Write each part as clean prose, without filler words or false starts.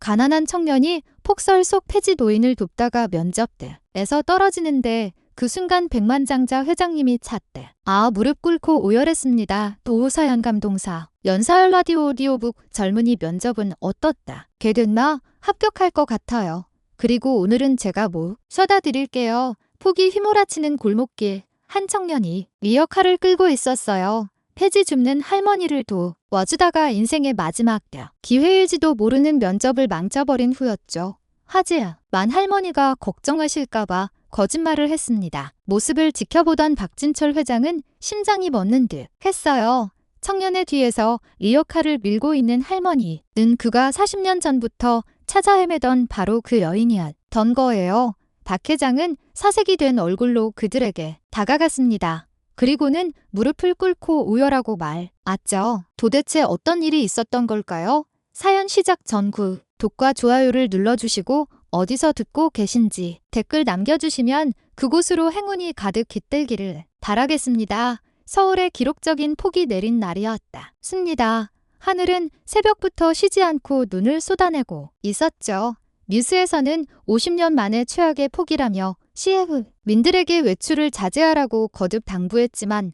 가난한 청년이 폭설 속 폐지 노인을 돕다가 면접대에서 떨어지는데 그 순간 백만장자 회장님이 찼대. 무릎 꿇고 오열했습니다. 도사연 감동사. 연사열 라디오 오디오북 젊은이 면접은 어떻다. 걔됐나? 합격할 것 같아요. 그리고 오늘은 제가 셔다 드릴게요. 폭이 휘몰아치는 골목길. 한 청년이 리어카를 끌고 있었어요. 폐지 줍는 할머니를 도와주다가 인생의 마지막 기회일지도 모르는 면접을 망쳐버린 후였죠. 하지만 할머니가 걱정하실까봐 거짓말을 했습니다. 모습을 지켜보던 박진철 회장은 심장이 멎는 듯 했어요. 청년의 뒤에서 리어카를 밀고 있는 할머니는 그가 40년 전부터 찾아 헤매던 바로 그 여인이었던 거예요. 박 회장은 사색이 된 얼굴로 그들에게 다가갔습니다. 그리고는 무릎을 꿇고 오열하고 말았죠. 도대체 어떤 일이 있었던 걸까요? 사연 시작 전 구독과 좋아요를 눌러주시고 어디서 듣고 계신지 댓글 남겨주시면 그곳으로 행운이 가득 깃들기를 바라겠습니다. 서울에 기록적인 폭이 내린 날이었습니다. 하늘은 새벽부터 쉬지 않고 눈을 쏟아내고 있었죠. 뉴스에서는 50년 만에 최악의 폭이라며 시민들에게 외출을 자제하라고 거듭 당부했지만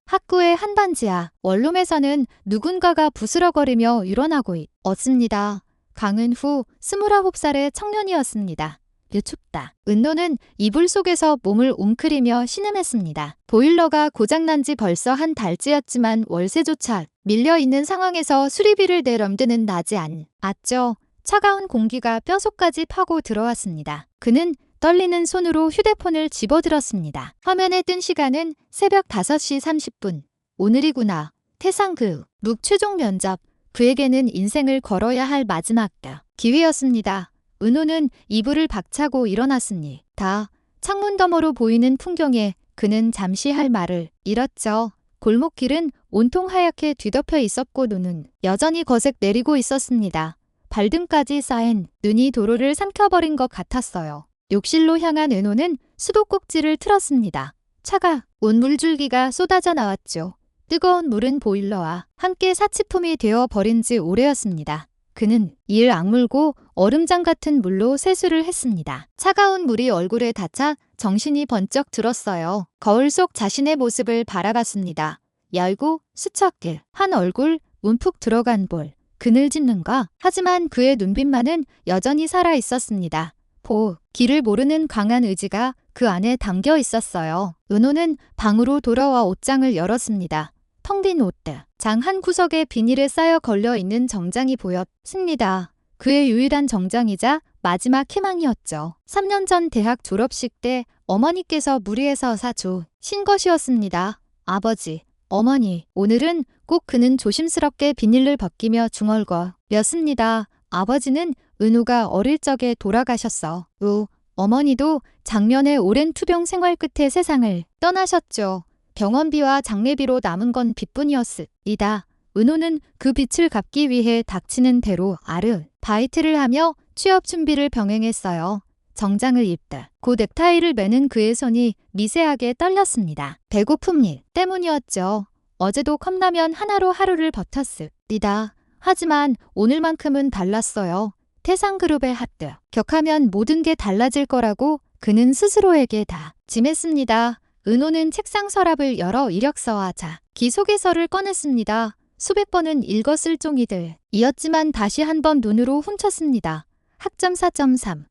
학구의 한반지하 원룸에서는 누군가가 부스럭거리며 일어나고 있었습니다. 강은 후 29살의 청년이었습니다. 춥다. 은노는 이불 속에서 몸을 웅크리며 신음했습니다. 보일러가 고장난 지 벌써 한 달째였지만 월세조차 밀려있는 상황에서 수리비를 낼 엄두는 나지 않았죠. 차가운 공기가 뼛속까지 파고 들어왔습니다. 그는 떨리는 손으로 휴대폰을 집어들었습니다. 화면에 뜬 시간은 새벽 5시 30분. 오늘이구나. 태상 룩 최종 면접. 그에게는 인생을 걸어야 할 마지막 기회였습니다. 은호는 이불을 박차고 일어났습니다. 창문 너머로 보이는 풍경에 그는 잠시 할 말을 잃었죠. 골목길은 온통 하얗게 뒤덮여 있었고 눈은 여전히 거색 내리고 있었습니다. 발등까지 쌓인 눈이 도로를 삼켜버린 것 같았어요. 욕실로 향한 은호는 수도꼭지를 틀었습니다. 차가운 물줄기가 쏟아져 나왔죠. 뜨거운 물은 보일러와 함께 사치품이 되어 버린 지 오래였습니다. 그는 이를 악물고 얼음장 같은 물로 세수를 했습니다. 차가운 물이 얼굴에 닿자 정신이 번쩍 들었어요. 거울 속 자신의 모습을 바라봤습니다. 얇고 수척해 한 얼굴, 움푹 들어간 볼, 그늘짓는가? 하지만 그의 눈빛만은 여전히 살아 있었습니다. 길을 모르는 강한 의지가 그 안에 담겨 있었어요. 은호는 방으로 돌아와 옷장을 열었습니다. 텅 빈 옷장 한 구석에 비닐에 쌓여 걸려있는 정장이 보였습니다. 그의 유일한 정장이자 마지막 희망이었죠. 3년 전 대학 졸업식 때 어머니께서 무리해서 사주신 것이었습니다. 아버지, 어머니, 오늘은 꼭 그는 조심스럽게 비닐을 벗기며 중얼거렸습니다. 아버지는 은우가 어릴 적에 돌아가셨어. 어머니도 작년에 오랜 투병 생활 끝에 세상을 떠나셨죠. 병원비와 장례비로 남은 건 빚뿐이었습니다. 은호는 그 빚을 갚기 위해 닥치는 대로 아르바이트를 하며 취업 준비를 병행했어요. 정장을 입다 고 넥타이를 매는 그의 손이 미세하게 떨렸습니다. 배고픔 일 때문이었죠. 어제도 컵라면 하나로 하루를 버텼습니다. 하지만 오늘만큼은 달랐어요. 태상그룹의 합격하면 모든 게 달라질 거라고 그는 스스로에게 다짐했습니다. 은호는 책상 서랍을 열어 이력서와 자기소개서를 꺼냈습니다. 수백 번은 읽었을 종이들이었지만 다시 한번 눈으로 훔쳤습니다. 학점 4.3,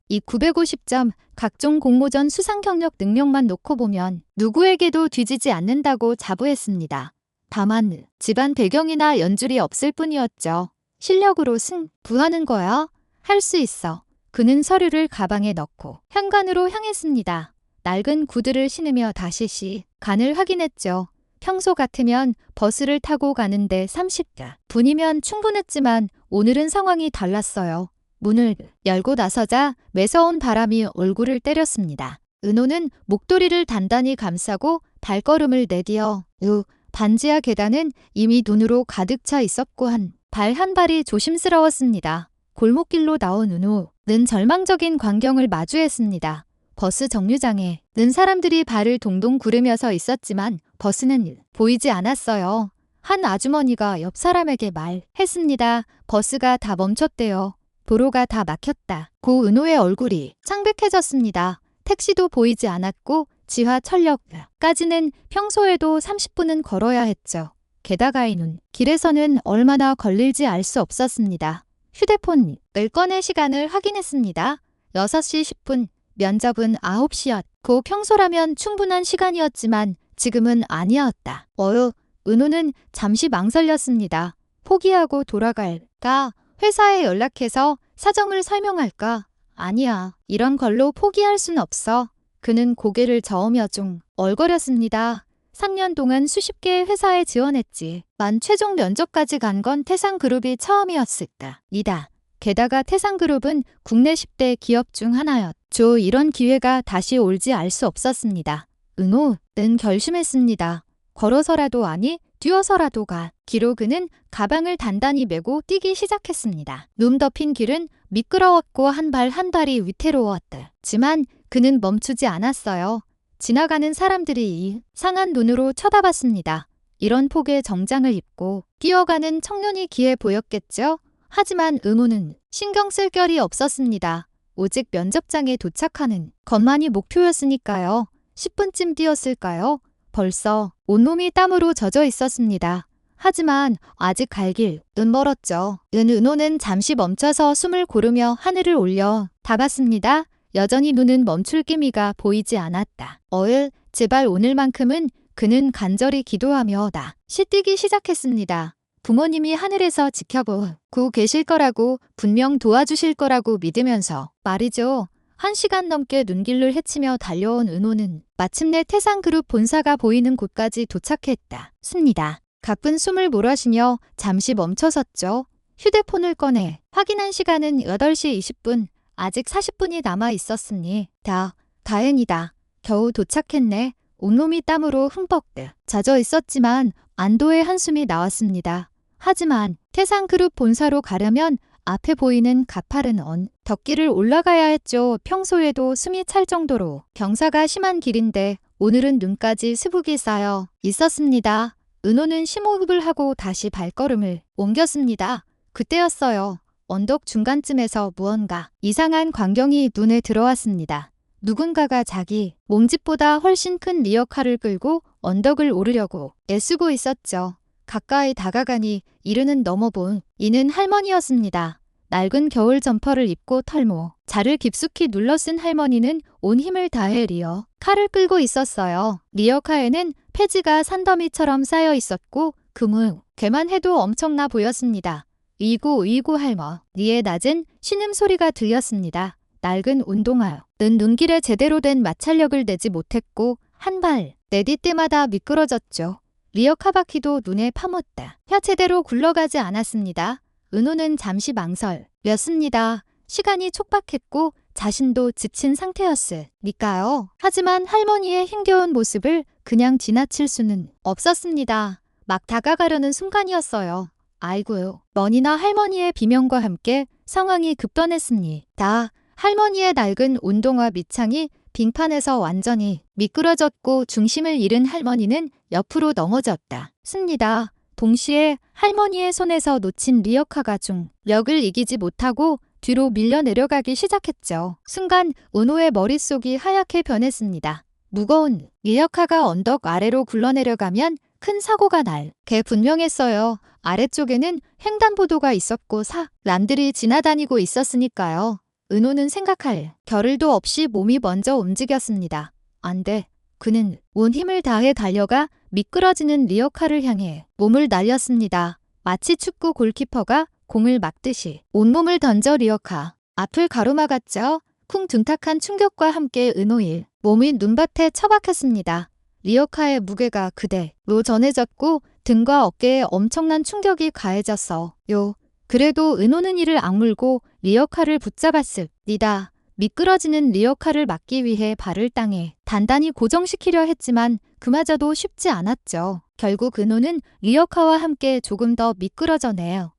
이 950점, 각종 공모전 수상 경력 능력만 놓고 보면 누구에게도 뒤지지 않는다고 자부했습니다. 다만 집안 배경이나 연줄이 없을 뿐이었죠. 실력으로 승부하는 거야? 할 수 있어. 그는 서류를 가방에 넣고 현관으로 향했습니다. 낡은 구두를 신으며 다시 간을 확인했죠. 평소 같으면 버스를 타고 가는데 30분이면 충분했지만 오늘은 상황이 달랐어요. 문을 열고 나서자 매서운 바람이 얼굴을 때렸습니다. 은호는 목도리를 단단히 감싸고 발걸음을 내디어 반지하 계단은 이미 눈으로 가득 차 있었고 한 발이 조심스러웠습니다. 골목길로 나온 은호는 절망적인 광경을 마주했습니다. 버스 정류장에는 사람들이 발을 동동 구르면서 있었지만 버스는 보이지 않았어요. 한 아주머니가 옆 사람에게 말했습니다. 버스가 다 멈췄대요. 도로가 다 막혔다. 고 은호의 얼굴이 창백해졌습니다. 택시도 보이지 않았고 지하철역까지는 평소에도 30분은 걸어야 했죠. 게다가 이는 길에서는 얼마나 걸릴지 알 수 없었습니다. 휴대폰을 꺼내 시간을 확인했습니다. 6시 10분, 면접은 9시였고 평소라면 충분한 시간이었지만 지금은 아니었다. 은호는 잠시 망설였습니다. 포기하고 돌아갈까? 회사에 연락해서 사정을 설명할까? 아니야. 이런 걸로 포기할 순 없어. 그는 고개를 저으며 좀 얼거렸습니다. 3년 동안 수십 개의 회사에 지원했지. 최종 면접까지 간 건 태상그룹이 처음이었을까. 게다가 태상그룹은 국내 10대 기업 중 하나였죠. 이런 기회가 다시 올지 알 수 없었습니다. 은호는 결심했습니다. 걸어서라도 아니 뛰어서라도 가. 기로 그는 가방을 단단히 메고 뛰기 시작했습니다. 눈 덮인 길은 미끄러웠고 한 발 한 발이 위태로웠지만 그는 멈추지 않았어요. 지나가는 사람들이 이상한 눈으로 쳐다봤습니다. 이런 폭의 정장을 입고 뛰어가는 청년이 기해 보였겠죠? 하지만 은호는 신경 쓸 겨를이 없었습니다. 오직 면접장에 도착하는 것만이 목표였으니까요. 10분쯤 뛰었을까요? 벌써 온몸이 땀으로 젖어 있었습니다. 하지만 아직 갈 길은 멀었죠. 은호는 잠시 멈춰서 숨을 고르며 하늘을 올려 다봤습니다. 여전히 눈은 멈출 기미가 보이지 않았다. 제발 오늘만큼은 그는 간절히 기도하며 다시 뛰기 시작했습니다. 부모님이 하늘에서 지켜보고 계실 거라고 분명 도와주실 거라고 믿으면서 말이죠. 1시간 넘게 눈길을 헤치며 달려온 은호는 마침내 태상그룹 본사가 보이는 곳까지 도착했다. 가쁜 숨을 몰아쉬며 잠시 멈춰섰죠. 휴대폰을 꺼내 확인한 시간은 8시 20분. 아직 40분이 남아 있었으니 다행이다. 겨우 도착했네. 온몸이 땀으로 흠뻑 젖어 있었지만 안도의 한숨이 나왔습니다. 하지만 태상그룹 본사로 가려면 앞에 보이는 가파른 덕길을 올라가야 했죠. 평소에도 숨이 찰 정도로 경사가 심한 길인데 오늘은 눈까지 수북이 쌓여 있었습니다. 은호는 심호흡을 하고 다시 발걸음을 옮겼습니다. 그때였어요. 언덕 중간쯤에서 무언가 이상한 광경이 눈에 들어왔습니다. 누군가가 자기 몸집보다 훨씬 큰 리어카를 끌고 언덕을 오르려고 애쓰고 있었죠. 가까이 다가가니 이르는 넘어본 이는 할머니였습니다. 낡은 겨울 점퍼를 입고 털모 자를 깊숙이 눌러 쓴 할머니는 온 힘을 다해 리어카를 끌고 있었어요. 리어카에는 폐지가 산더미처럼 쌓여 있었고 그무게만 해도 엄청나 보였습니다. 이구 할머니의 낮은 신음소리가 들렸습니다. 낡은 운동화는 눈길에 제대로 된 마찰력을 내지 못했고 한 발 내딜 때마다 미끄러졌죠. 리어카 바퀴도 눈에 파묻다. 제대로 굴러가지 않았습니다. 은호는 잠시 망설였습니다. 시간이 촉박했고 자신도 지친 상태였으니까요. 하지만 할머니의 힘겨운 모습을 그냥 지나칠 수는 없었습니다. 막 다가가려는 순간이었어요. 아이고요. 머니나 할머니의 비명과 함께 상황이 급변했습니다. 할머니의 낡은 운동화 밑창이 빙판에서 완전히 미끄러졌고 중심을 잃은 할머니는 옆으로 넘어졌습니다. 동시에 할머니의 손에서 놓친 리어카가 중력을 이기지 못하고 뒤로 밀려 내려가기 시작했죠. 순간 은호의 머릿속이 하얗게 변했습니다. 무거운 리어카가 언덕 아래로 굴러내려가면 큰 사고가 날 게 분명했어요. 아래쪽에는 횡단보도가 있었고 사람들이 지나다니고 있었으니까요. 은호는 생각할 겨를도 없이 몸이 먼저 움직였습니다. 안 돼. 그는 온 힘을 다해 달려가 미끄러지는 리어카를 향해 몸을 날렸습니다. 마치 축구 골키퍼가 공을 막듯이 온몸을 던져 리어카 앞을 가로막았죠. 쿵 둔탁한 충격과 함께 은호의 몸이 눈밭에 처박혔습니다. 리어카의 무게가 그대로 전해졌고 등과 어깨에 엄청난 충격이 가해졌어요. 그래도 은호는 이를 악물고 리어카를 붙잡았습니다. 미끄러지는 리어카를 막기 위해 발을 땅에 단단히 고정시키려 했지만 그마저도 쉽지 않았죠. 결국 은호는 리어카와 함께 조금 더 미끄러져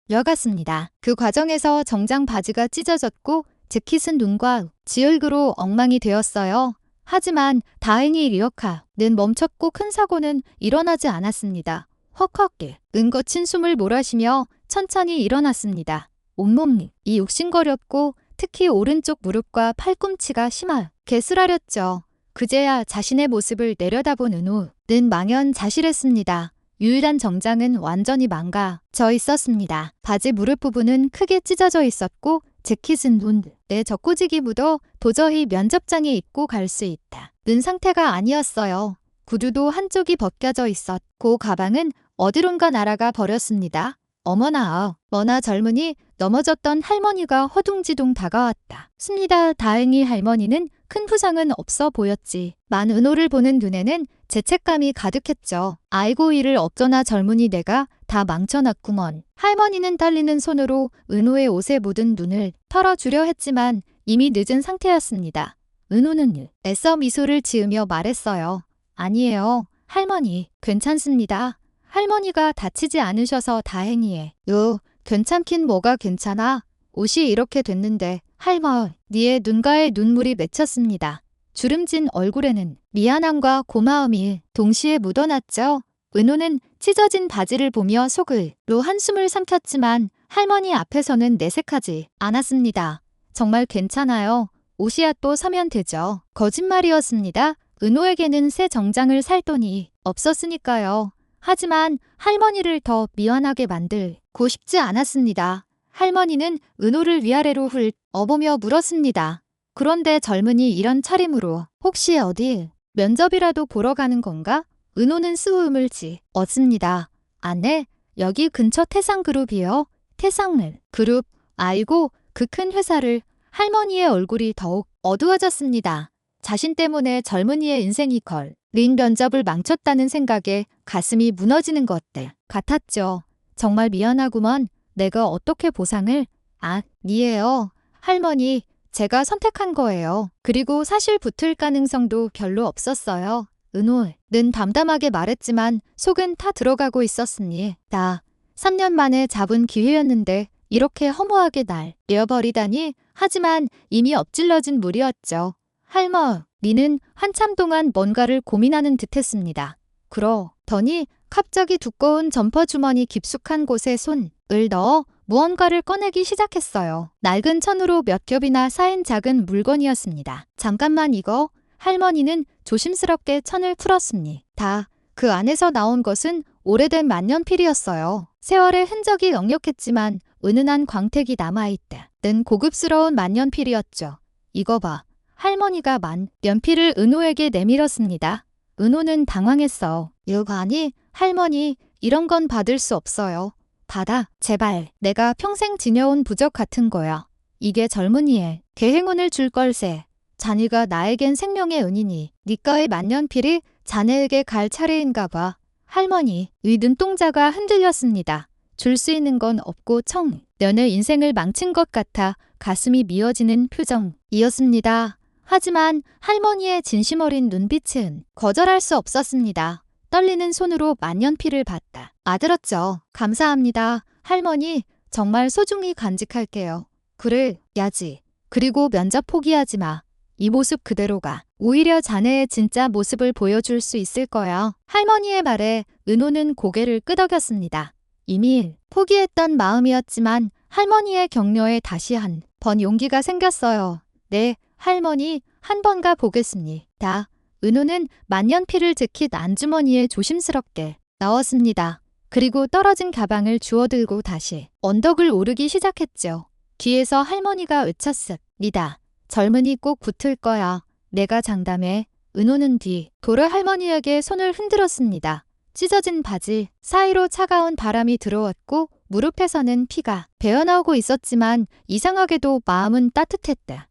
내려갔습니다. 그 과정에서 정장 바지가 찢어졌고 재킷은 눈과 지얼그로 엉망이 되었어요. 하지만 다행히 리어카는 멈췄고 큰 사고는 일어나지 않았습니다. 헉헉 은거친 숨을 몰아쉬며 천천히 일어났습니다. 온몸이 욱신거렸고 특히 오른쪽 무릎과 팔꿈치가 심하게 쓰라렸죠. 그제야 자신의 모습을 내려다본 은호는 망연자실했습니다. 유일한 정장은 완전히 망가져 있었습니다. 바지 무릎 부분은 크게 찢어져 있었고 재킷은 눈에 젖고지기 묻어 도저히 면접장에 입고 갈 수 있다 는 상태가 아니었어요. 구두도 한쪽이 벗겨져 있었고 가방은 어디론가 날아가 버렸습니다. 어머나 머나 젊은이 넘어졌던 할머니가 허둥지둥 다가왔다. 습니다. 다행히 할머니는 큰 부상은 없어 보였지만 은호를 보는 눈에는 죄책감이 가득했죠. 아이고 이를 어쩌나 젊은이 내가 다 망쳐놨구먼. 할머니는 떨리는 손으로 은호의 옷에 묻은 눈을 털어주려 했지만 이미 늦은 상태였습니다. 은호는 애써 미소를 지으며 말했어요. 아니에요. 할머니 괜찮습니다. 할머니가 다치지 않으셔서 다행이에요. 괜찮긴 뭐가 괜찮아. 옷이 이렇게 됐는데 할머니의 눈가에 눈물이 맺혔습니다. 주름진 얼굴에는 미안함과 고마움이 동시에 묻어났죠. 은호는 찢어진 바지를 보며 속으로 한숨을 삼켰지만 할머니 앞에서는 내색하지 않았습니다. 정말 괜찮아요. 옷이야 또 사면 되죠. 거짓말이었습니다. 은호에게는 새 정장을 살 돈이 없었으니까요. 하지만 할머니를 더 미안하게 만들고 싶지 않았습니다. 할머니는 은호를 위아래로 훑어보며 물었습니다. 그런데 젊은이 이런 차림으로 혹시 어디 면접이라도 보러 가는 건가? 은호는 스우음을 지었습니다. 아, 네. 여기 근처 태상그룹이요. 태상그룹. 아이고 그 큰 회사를. 할머니의 얼굴이 더욱 어두워졌습니다. 자신 때문에 젊은이의 인생이 걸린 면접을 망쳤다는 생각에 가슴이 무너지는 것 같았죠. 정말 미안하구먼. 내가 어떻게 보상을? 아니에요. 할머니, 제가 선택한 거예요. 그리고 사실 붙을 가능성도 별로 없었어요. 은호는 담담하게 말했지만 속은 타 들어가고 있었습니다. 3년 만에 잡은 기회였는데 이렇게 허무하게 날려버리다니. 하지만 이미 엎질러진 물이었죠. 할머니는 한참 동안 뭔가를 고민하는 듯했습니다. 그러더니 갑자기 두꺼운 점퍼 주머니 깊숙한 곳에 손을 넣어 무언가를 꺼내기 시작했어요. 낡은 천으로 몇 겹이나 쌓인 작은 물건이었습니다. 잠깐만 이거. 할머니는 조심스럽게 천을 풀었습니다. 그 안에서 나온 것은 오래된 만년필이었어요. 세월의 흔적이 역력했지만 은은한 광택이 남아있다는 고급스러운 만년필이었죠. 이거 봐. 할머니가 만년필을 은호에게 내밀었습니다. 은호는 당황했어. 아니, 할머니, 이런 건 받을 수 없어요. 받아, 제발. 내가 평생 지녀온 부적 같은 거야. 이게 젊은이의 개행운을 줄 걸세. 자네가 나에겐 생명의 은이니 니꺼의 만년필이 자네에게 갈 차례인가 봐. 할머니의 눈동자가 흔들렸습니다. 줄 수 있는 건 없고 청년의 인생을 망친 것 같아 가슴이 미어지는 표정이었습니다. 하지만 할머니의 진심 어린 눈빛은 거절할 수 없었습니다. 떨리는 손으로 만년필을 받다 아들었죠. 감사합니다. 할머니, 정말 소중히 간직할게요. 그래야지. 그리고 면접 포기하지 마. 이 모습 그대로가 오히려 자네의 진짜 모습을 보여줄 수 있을 거야. 할머니의 말에 은호는 고개를 끄덕였습니다. 이미 포기했던 마음이었지만 할머니의 격려에 다시 한 번 용기가 생겼어요. 네, 할머니, 한 번 가 보겠습니다. 은호는 만년필을 재킷 안주머니에 조심스럽게 넣었습니다. 그리고 떨어진 가방을 주워들고 다시 언덕을 오르기 시작했죠. 뒤에서 할머니가 외쳤습니다. 젊은이 꼭 붙을 거야. 내가 장담해. 은호는 뒤 돌아 할머니에게 손을 흔들었습니다. 찢어진 바지 사이로 차가운 바람이 들어왔고 무릎에서는 피가 배어나오고 있었지만 이상하게도 마음은 따뜻했다.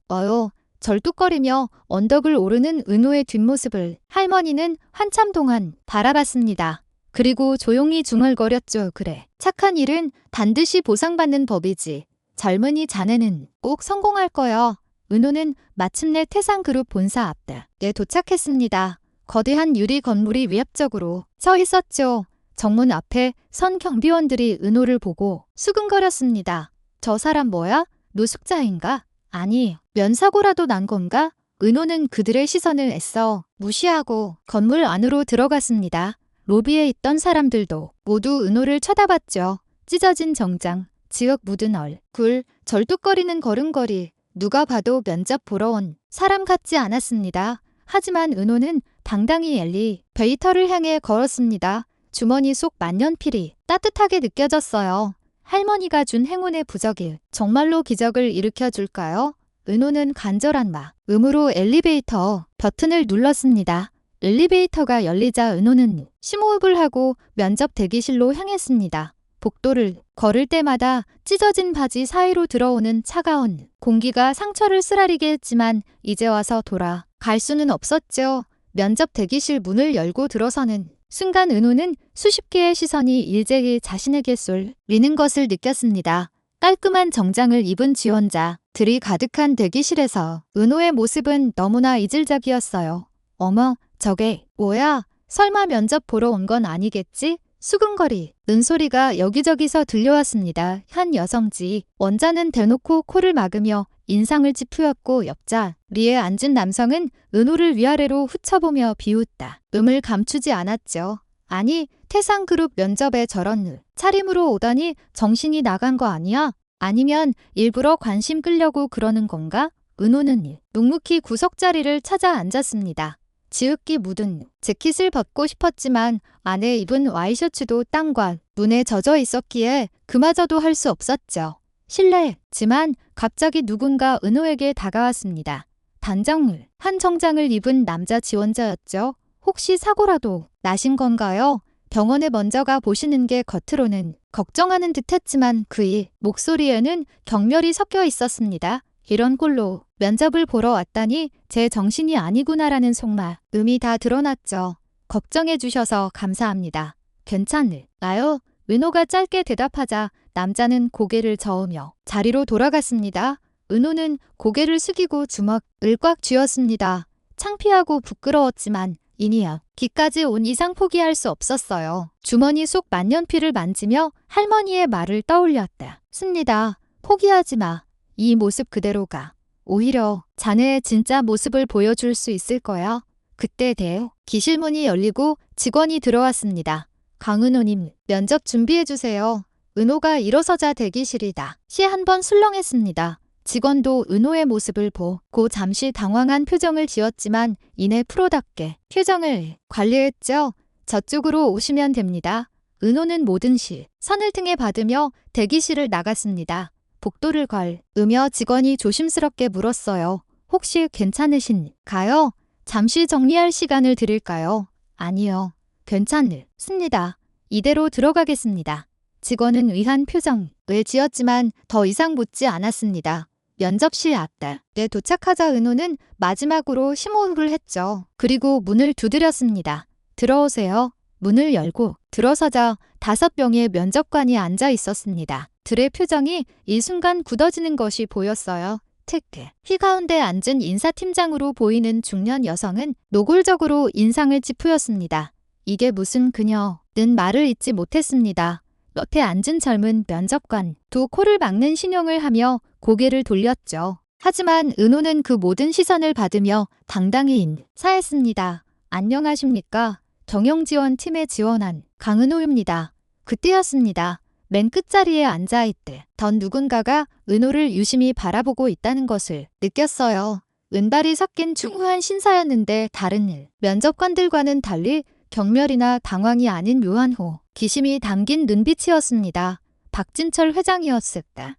절뚝거리며 언덕을 오르는 은호의 뒷모습을 할머니는 한참 동안 바라봤습니다. 그리고 조용히 중얼거렸죠. 그래. 착한 일은 반드시 보상받는 법이지. 젊은이 자네는 꼭 성공할 거야. 은호는 마침내 태상그룹 본사 앞에 도착했습니다. 거대한 유리 건물이 위압적으로 서 있었죠. 정문 앞에 선 경비원들이 은호를 보고 수근거렸습니다. 저 사람 뭐야? 노숙자인가? 아니, 면사고라도 난 건가? 은호는 그들의 시선을 애써 무시하고 건물 안으로 들어갔습니다. 로비에 있던 사람들도 모두 은호를 쳐다봤죠. 찢어진 정장, 지역 묻은 얼굴, 절뚝거리는 걸음걸이, 누가 봐도 면접 보러 온 사람 같지 않았습니다. 하지만 은호는 당당히 엘리베이터를 향해 걸었습니다. 주머니 속 만년필이 따뜻하게 느껴졌어요. 할머니가 준 행운의 부적이 정말로 기적을 일으켜줄까요? 은호는 간절한 마음으로 엘리베이터 버튼을 눌렀습니다. 엘리베이터가 열리자 은호는 심호흡을 하고 면접 대기실로 향했습니다. 복도를 걸을 때마다 찢어진 바지 사이로 들어오는 차가운 공기가 상처를 쓰라리게 했지만 이제 와서 돌아갈 수는 없었죠. 면접 대기실 문을 열고 들어서는 순간 은호는 수십 개의 시선이 일제히 자신에게 쏠리는 것을 느꼈습니다. 깔끔한 정장을 입은 지원자들이 가득한 대기실에서 은호의 모습은 너무나 이질적이었어요. 어머, 저게 뭐야? 설마 면접 보러 온 건 아니겠지? 수근거리는 소리가 여기저기서 들려왔습니다. 한 여성지 원자는 대놓고 코를 막으며 인상을 찌푸렸고 옆자리에 앉은 남성은 은호를 위아래로 훑어보며 비웃다. 음을 감추지 않았죠. 아니, 태상그룹 면접에 저런 차림으로 오다니 정신이 나간 거 아니야? 아니면 일부러 관심 끌려고 그러는 건가? 은호는 묵묵히 구석자리를 찾아 앉았습니다. 지읒기 묻은 재킷을 벗고 싶었지만 안에 입은 와이셔츠도 땀과 눈에 젖어 있었기에 그마저도 할 수 없었죠. 실례지만 갑자기 누군가 은호에게 다가왔습니다. 단정을 한 정장을 입은 남자 지원자였죠. 혹시 사고라도 나신 건가요? 병원에 먼저 가 보시는 게 겉으로는 걱정하는 듯했지만 그의 목소리에는 경멸이 섞여 있었습니다. 이런 꼴로 면접을 보러 왔다니 제 정신이 아니구나라는 속마음이 다 드러났죠. 걱정해 주셔서 감사합니다. 괜찮을까요? 은호가 짧게 대답하자 남자는 고개를 저으며 자리로 돌아갔습니다. 은호는 고개를 숙이고 주먹을 꽉 쥐었습니다. 창피하고 부끄러웠지만 이니야 기까지 온 이상 포기할 수 없었어요. 주머니 속 만년필을 만지며 할머니의 말을 떠올렸다. 습니다. 포기하지 마. 이 모습 그대로가 오히려 자네의 진짜 모습을 보여줄 수 있을 거야. 그때 대기실 문이 열리고 직원이 들어왔습니다. 강은호님, 면접 준비해주세요. 은호가 일어서자 대기실이 다시 한번 술렁했습니다. 직원도 은호의 모습을 보고 잠시 당황한 표정을 지었지만 이내 프로답게 표정을 관리했죠. 저쪽으로 오시면 됩니다. 은호는 모든 시선을 등에 받으며 대기실을 나갔습니다. 복도를 걸으며 직원이 조심스럽게 물었어요. 혹시 괜찮으신가요? 잠시 정리할 시간을 드릴까요? 아니요. 괜찮습니다. 이대로 들어가겠습니다. 직원은 의한 표정을 지었지만 더 이상 묻지 않았습니다. 면접실 앞에 도착하자 은호는 마지막으로 심호흡을 했죠. 그리고 문을 두드렸습니다. 들어오세요. 문을 열고 들어서자 5명의 면접관이 앉아 있었습니다. 들의 표정이 이 순간 굳어지는 것이 보였어요. 특히 휘가운데 앉은 인사팀장으로 보이는 중년 여성은 노골적으로 인상을 찌푸렸습니다. 이게 무슨 그녀는 말을 잇지 못했습니다. 옆에 앉은 젊은 면접관 두 코를 막는 신용을 하며 고개를 돌렸죠. 하지만 은호는 그 모든 시선을 받으며 당당히 인사했습니다. 안녕하십니까? 경영지원팀에 지원한 강은호입니다. 그때였습니다. 맨 끝자리에 앉아있던 누군가가 은호를 유심히 바라보고 있다는 것을 느꼈어요. 은발이 섞인 충후한 신사였는데 다른 면접관들과는 달리 경멸이나 당황이 아닌 묘한 호기심이 담긴 눈빛이었습니다. 박진철 회장이었습니다.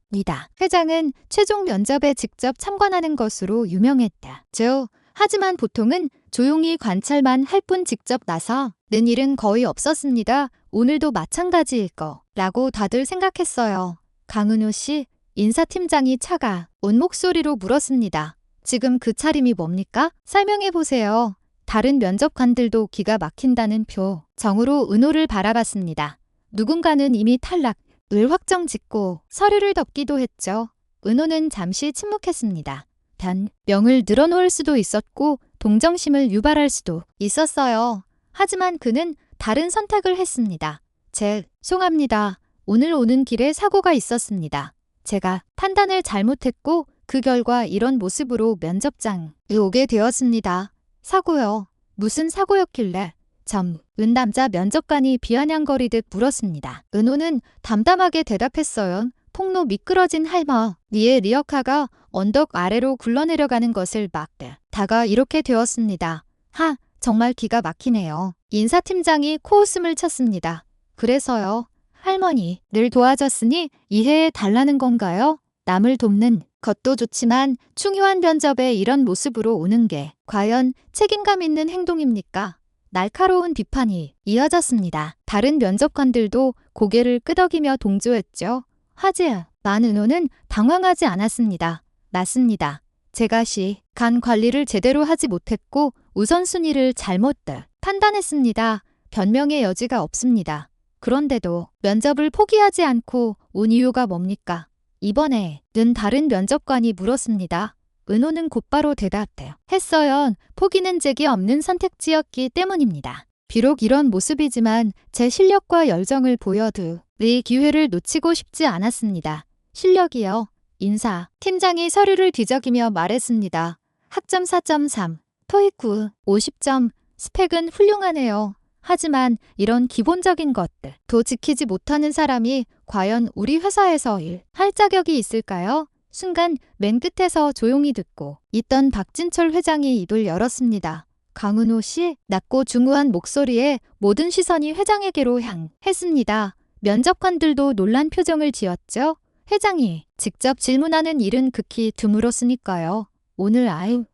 회장은 최종 면접에 직접 참관하는 것으로 유명했다죠. 하지만 보통은 조용히 관찰만 할 뿐 직접 나서는 일은 거의 없었습니다. 오늘도 마찬가지일 거라고 다들 생각했어요. 강은호 씨, 인사팀장이 차가운 목소리로 물었습니다. 지금 그 차림이 뭡니까? 설명해보세요. 다른 면접관들도 기가 막힌다는 표정으로 은호를 바라봤습니다. 누군가는 이미 탈락을 확정짓고 서류를 덮기도 했죠. 은호는 잠시 침묵했습니다. 변명을 늘어놓을 수도 있었고 동정심을 유발할 수도 있었어요. 하지만 그는 다른 선택을 했습니다. 죄송합니다. 오늘 오는 길에 사고가 있었습니다. 제가 판단을 잘못했고 그 결과 이런 모습으로 면접장에 오게 되었습니다. 사고요. 무슨 사고였길래? 젊은 남자 면접관이 비아냥거리듯 물었습니다. 은호는 담담하게 대답했어요. 폭로 미끄러진 할머니의 리어카가 언덕 아래로 굴러내려가는 것을 막다가 이렇게 되었습니다. 하, 정말 기가 막히네요. 인사팀장이 코웃음을 쳤습니다. 그래서요. 할머니를 도와줬으니 이해해 달라는 건가요? 남을 돕는 것도 좋지만 중요한 면접에 이런 모습으로 오는 게 과연 책임감 있는 행동입니까? 날카로운 비판이 이어졌습니다. 다른 면접관들도 고개를 끄덕이며 동조했죠. 하지만 은호는 당황하지 않았습니다. 맞습니다. 제가 시간 관리를 제대로 하지 못했고 우선순위를 잘못 판단했습니다. 변명의 여지가 없습니다. 그런데도 면접을 포기하지 않고 온 이유가 뭡니까? 이번에는 다른 면접관이 물었습니다. 은호는 곧바로 대답했어요. 포기는 제기 없는 선택지였기 때문입니다. 비록 이런 모습이지만 제 실력과 열정을 보여도 이 기회를 놓치고 싶지 않았습니다. 실력이요. 인사 팀장이 서류를 뒤적이며 말했습니다. 학점 4.3, 토익 9, 50점, 스펙은 훌륭하네요. 하지만 이런 기본적인 것도 지키지 못하는 사람이 과연 우리 회사에서 일할 자격이 있을까요? 순간 맨 끝에서 조용히 듣고 있던 박진철 회장이 입을 열었습니다. 강은호 씨, 낮고 중후한 목소리에 모든 시선이 회장에게로 향했습니다. 면접관들도 놀란 표정을 지었죠. 회장이 직접 질문하는 일은 극히 드물었으니까요. 오늘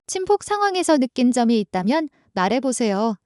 친폭 상황에서 느낀 점이 있다면 말해보세요.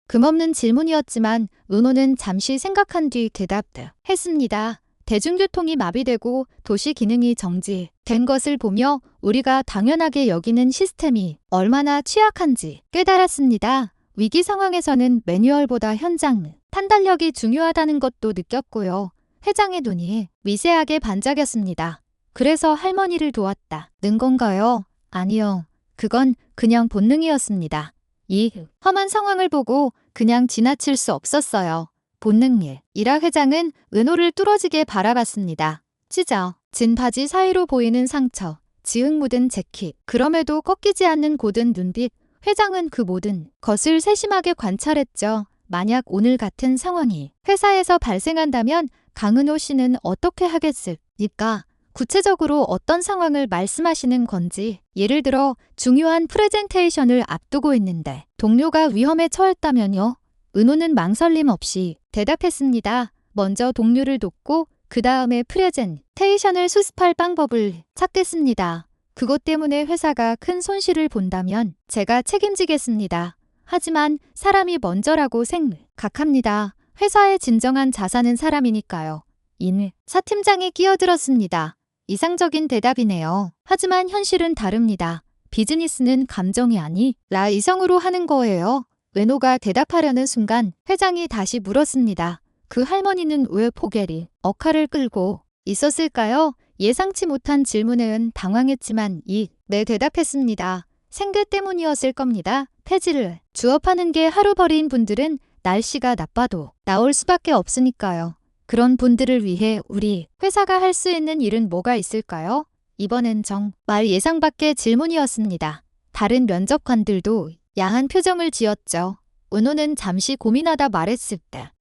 금없는 질문이었지만 은호는 잠시 생각한 뒤 대답했습니다. 대중교통이 마비되고 도시 기능이 정지된 것을 보며 우리가 당연하게 여기는 시스템이 얼마나 취약한지 깨달았습니다. 위기 상황에서는 매뉴얼보다 현장 판단력이 중요하다는 것도 느꼈고요. 회장의 눈이 미세하게 반짝였습니다. 그래서 할머니를 도왔다는 건가요? 아니요. 그건 그냥 본능이었습니다. 이 험한 상황을 보고 그냥 지나칠 수 없었어요. 본능일. 이라 회장은 은호를 뚫어지게 바라봤습니다. 찢어진 바지 사이로 보이는 상처, 지흙 묻은 재킷, 그럼에도 꺾이지 않는 고든 눈빛. 회장은 그 모든 것을 세심하게 관찰했죠. 만약 오늘 같은 상황이 회사에서 발생한다면 강은호 씨는 어떻게 하겠습니까? 구체적으로 어떤 상황을 말씀하시는 건지, 예를 들어 중요한 프레젠테이션을 앞두고 있는데 동료가 위험에 처했다면요? 은호는 망설임 없이 대답했습니다. 먼저 동료를 돕고 그 다음에 프레젠테이션을 수습할 방법을 찾겠습니다. 그것 때문에 회사가 큰 손실을 본다면 제가 책임지겠습니다. 하지만 사람이 먼저라고 생각합니다. 회사의 진정한 자산은 사람이니까요. 사 팀장이 끼어들었습니다. 이상적인 대답이네요. 하지만 현실은 다릅니다. 비즈니스는 감정이 아니라 이성으로 하는 거예요. 은호가 대답하려는 순간 회장이 다시 물었습니다. 그 할머니는 왜 포게리 억하를 끌고 있었을까요? 예상치 못한 질문에는 당황했지만 네 대답했습니다. 생계 때문이었을 겁니다. 폐지를 주업하는 게 하루벌이인 분들은 날씨가 나빠도 나올 수밖에 없으니까요. 그런 분들을 위해 우리 회사가 할 수 있는 일은 뭐가 있을까요? 이번엔 정말 예상 밖의 질문이었습니다. 다른 면접관들도 야한 표정을 지었죠. 은호는 잠시 고민하다 말했습니다.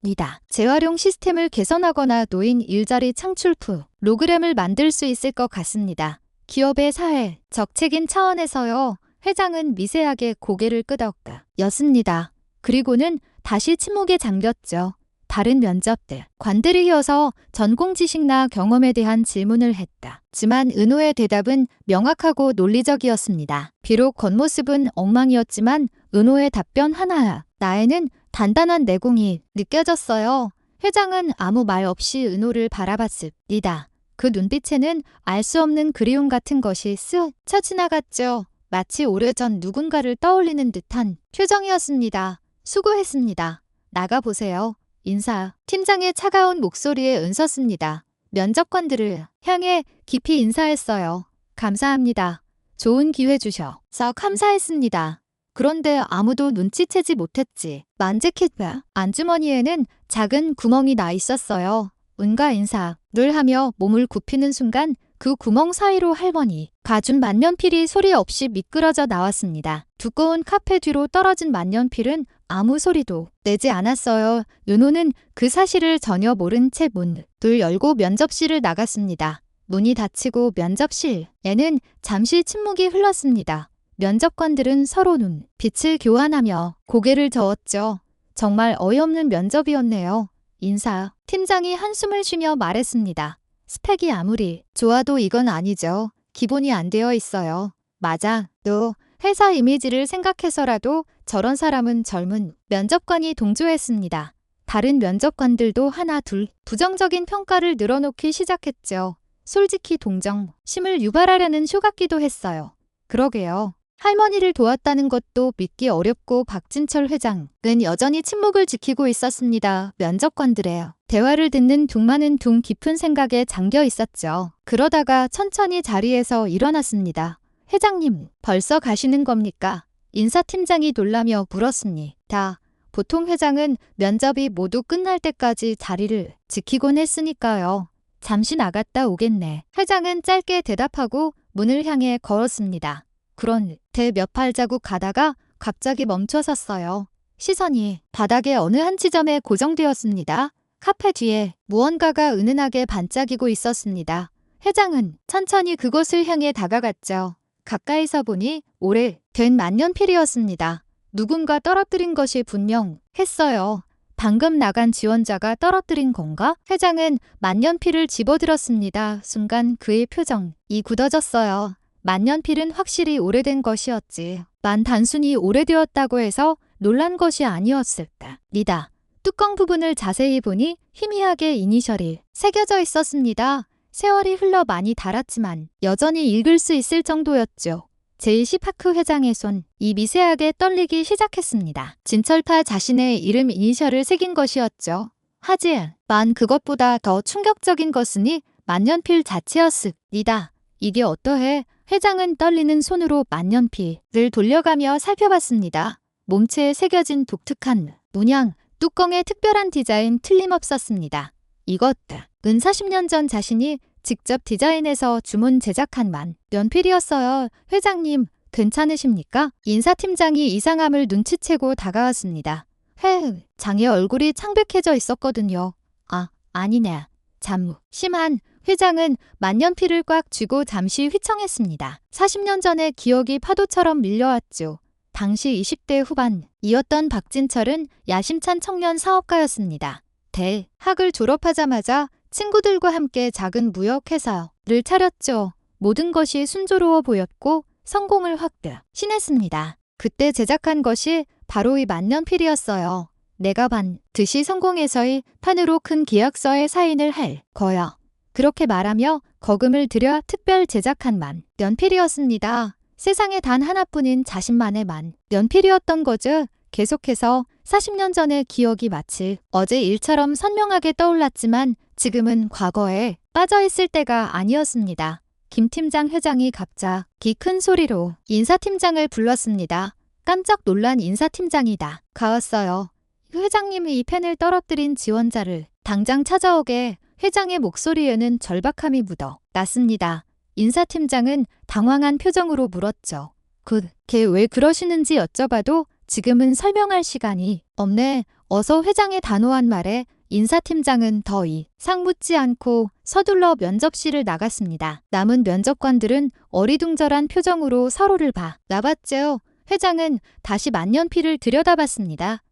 재활용 시스템을 개선하거나 노인 일자리 창출 프로그램을 만들 수 있을 것 같습니다. 기업의 사회적 책임 차원에서요. 회장은 미세하게 고개를 끄덕였습니다. 그리고는 다시 침묵에 잠겼죠. 다른 면접관들이 이어서 전공 지식나 경험에 대한 질문을 했지만 은호의 대답은 명확하고 논리적이었습니다. 비록 겉모습은 엉망이었지만 은호의 답변 하나하나에는 단단한 내공이 느껴졌어요. 회장은 아무 말 없이 은호를 바라봤습니다. 그 눈빛에는 알 수 없는 그리움 같은 것이 스쳐 지나갔죠. 마치 오래전 누군가를 떠올리는 듯한 표정이었습니다. 수고했습니다. 나가보세요. 인사. 팀장의 차가운 목소리에 은섰습니다. 면접관들을 향해 깊이 인사했어요. 감사합니다. 좋은 기회 주셔서 감사했습니다. 그런데 아무도 눈치채지 못했지. 만재킷 안주머니에는 작은 구멍이 나 있었어요. 은가 인사를 하며 몸을 굽히는 순간 그 구멍 사이로 할머니 가준 만년필이 소리 없이 미끄러져 나왔습니다. 두꺼운 카페 뒤로 떨어진 만년필은 아무 소리도 내지 않았어요. 은호는 그 사실을 전혀 모른 채 문을 열고 면접실을 나갔습니다. 문이 닫히고 면접실에는 잠시 침묵이 흘렀습니다. 면접관들은 서로 눈빛을 교환하며 고개를 저었죠. 정말 어이없는 면접이었네요. 인사 팀장이 한숨을 쉬며 말했습니다. 스펙이 아무리 좋아도 이건 아니죠. 기본이 안 되어 있어요. 맞아. 너 회사 이미지를 생각해서라도 저런 사람은 젊은 면접관이 동조했습니다. 다른 면접관들도 하나 둘 부정적인 평가를 늘어놓기 시작했죠. 솔직히 동정심을 유발하려는 쇼 같기도 했어요. 그러게요. 할머니를 도왔다는 것도 믿기 어렵고 박진철 회장은 여전히 침묵을 지키고 있었습니다. 면접관들의 대화를 듣는 둥마는 둥 깊은 생각에 잠겨 있었죠. 그러다가 천천히 자리에서 일어났습니다. 회장님, 벌써 가시는 겁니까? 인사팀장이 놀라며 물었습니다. 보통 회장은 면접이 모두 끝날 때까지 자리를 지키곤 했으니까요. 잠시 나갔다 오겠네. 회장은 짧게 대답하고 문을 향해 걸었습니다. 그런데 몇 발자국 가다가 갑자기 멈춰섰어요. 시선이 바닥의 어느 한 지점에 고정되었습니다. 카페 뒤에 무언가가 은은하게 반짝이고 있었습니다. 회장은 천천히 그곳을 향해 다가갔죠. 가까이서 보니 오래된 만년필이었습니다. 누군가 떨어뜨린 것이 분명했어요. 방금 나간 지원자가 떨어뜨린 건가? 회장은 만년필을 집어들었습니다. 순간 그의 표정이 굳어졌어요. 만년필은 확실히 오래된 것이었지. 단순히 오래되었다고 해서 놀란 것이 아니었을까. 니다. 뚜껑 부분을 자세히 보니 희미하게 이니셜이 새겨져 있었습니다. 세월이 흘러 많이 닳았지만 여전히 읽을 수 있을 정도였죠. 제이시 파크 회장의 손이 미세하게 떨리기 시작했습니다. 진철파 자신의 이름 이니셜을 새긴 것이었죠. 하지만 그것보다 더 충격적인 것은 만년필 자체였습니다. 이게 어떠해? 회장은 떨리는 손으로 만년필을 돌려가며 살펴봤습니다. 몸체에 새겨진 독특한 문양, 뚜껑의 특별한 디자인 틀림없었습니다. 이것은 40년 전 자신이 직접 디자인해서 주문 제작한 만년필이었어요. 회장님, 괜찮으십니까? 인사팀장이 이상함을 눈치채고 다가왔습니다. 장의 얼굴이 창백해져 있었거든요. 아니네. 잠시만. 회장은 만년필을 꽉 쥐고 잠시 휘청했습니다. 40년 전의 기억이 파도처럼 밀려왔죠. 당시 20대 후반이었던 박진철은 야심찬 청년 사업가였습니다. 대학을 졸업하자마자 친구들과 함께 작은 무역회사를 차렸죠. 모든 것이 순조로워 보였고 성공을 확신했습니다. 그때 제작한 것이 바로 이 만년필이었어요. 내가 반드시 성공해서의 판으로 큰 계약서에 사인을 할 거야. 그렇게 말하며 거금을 들여 특별 제작한 만년필이었습니다. 세상에 단 하나뿐인 자신만의 만년필이었던 거죠. 계속해서 40년 전의 기억이 마치 어제 일처럼 선명하게 떠올랐지만 지금은 과거에 빠져있을 때가 아니었습니다. 김 팀장 회장이 갑자기 큰 소리로 인사팀장을 불렀습니다. 깜짝 놀란 인사팀장이다. 가왔어요. 회장님이 이 펜을 떨어뜨린 지원자를 당장 찾아오게. 회장의 목소리에는 절박함이 묻어 났습니다. 인사팀장은 당황한 표정으로 물었죠. 걔 왜 그러시는지 여쭤봐도 지금은 설명할 시간이 없네. 어서 회장의 단호한 말에 인사팀장은 더 이상 묻지 않고 서둘러 면접실을 나갔습니다. 남은 면접관들은 어리둥절한 표정으로 서로를 바라봤죠. 회장은 다시 만년필을 들여다봤습니다.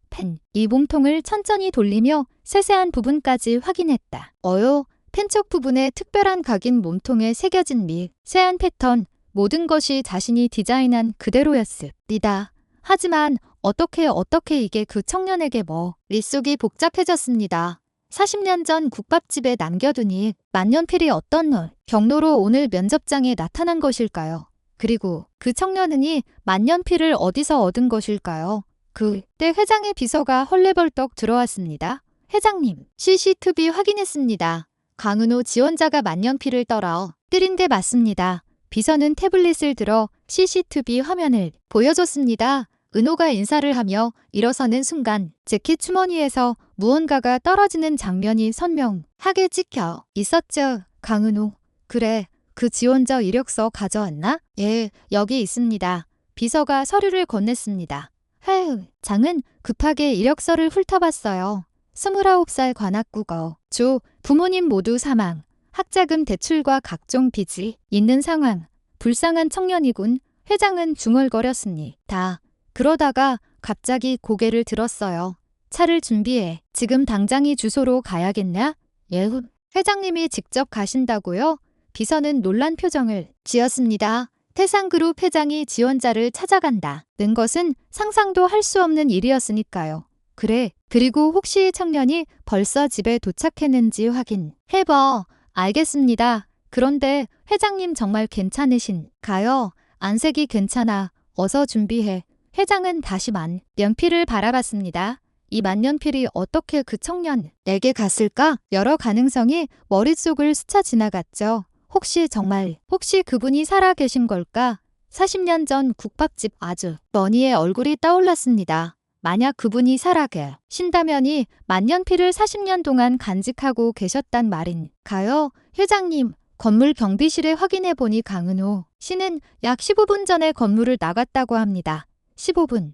이 몸통을 천천히 돌리며 세세한 부분까지 확인했다. 펜쪽 부분에 특별한 각인 몸통에 새겨진 미세한 패턴, 모든 것이 자신이 디자인한 그대로였습니다. 하지만 어떻게 이게 그 청년에게 머릿속이 복잡해졌습니다. 40년 전 국밥집에 남겨두니 만년필이 어떤 경로로 오늘 면접장에 나타난 것일까요? 그리고 그 청년은 만년필을 어디서 얻은 것일까요? 그때 회장의 비서가 헐레벌떡 들어왔습니다. 회장님, CCTV 확인했습니다. 강은호 지원자가 만년필을 떨어뜨린 게 맞습니다. 비서는 태블릿을 들어 CCTV 화면을 보여줬습니다. 은호가 인사를 하며 일어서는 순간 재킷 주머니에서 무언가가 떨어지는 장면이 선명하게 찍혀 있었죠. 강은호, 그래, 그 지원자 이력서 가져왔나? 예, 여기 있습니다. 비서가 서류를 건넸습니다. 장은 급하게 이력서를 훑어봤어요. 29살 관악국어 조 부모님 모두 사망. 학자금 대출과 각종 빚이 있는 상황. 불쌍한 청년이군. 회장은 중얼거렸으니 다. 그러다가 갑자기 고개를 들었어요. 차를 준비해. 지금 당장이 주소로 가야겠냐? 예. 회장님이 직접 가신다고요? 비서는 놀란 표정을 지었습니다. 태상그룹 회장이 지원자를 찾아간다. 는 것은 상상도 할 수 없는 일이었으니까요. 그래. 그리고 혹시 청년이 벌써 집에 도착했는지 확인해봐. 알겠습니다. 그런데 회장님 정말 괜찮으신가요? 안색이 괜찮아. 어서 준비해. 회장은 다시 만년필을 바라봤습니다. 이 만년필이 어떻게 그 청년에게 갔을까? 여러 가능성이 머릿속을 스쳐 지나갔죠. 혹시 그분이 살아 계신 걸까? 40년 전 국밥집 아주 머니의 얼굴이 떠올랐습니다. 만약 그분이 살아 계신다면이 만년필을 40년 동안 간직하고 계셨단 말인가요? 회장님, 건물 경비실에 확인해보니 강은호 씨는 약 15분 전에 건물을 나갔다고 합니다. 15분.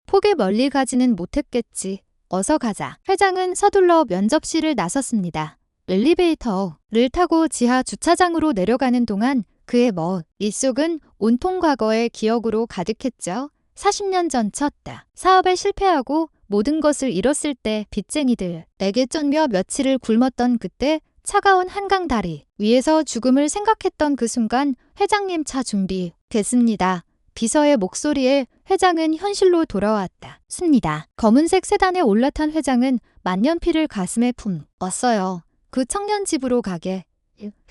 폭에 멀리 가지는 못했겠지. 어서 가자. 회장은 서둘러 면접실을 나섰습니다. 엘리베이터를 타고 지하 주차장으로 내려가는 동안 그의 머릿속은 온통 과거의 기억으로 가득했죠. 40년 전 첫 사업에 실패하고 모든 것을 잃었을 때 빚쟁이들에게 쫓겨 며칠을 굶었던 그때 차가운 한강 다리 위에서 죽음을 생각했던 그 순간 회장님 차 준비됐습니다. 비서의 목소리에 회장은 현실로 돌아왔습니다. 검은색 세단에 올라탄 회장은 만년필을 가슴에 품었어요. 그 청년 집으로 가게.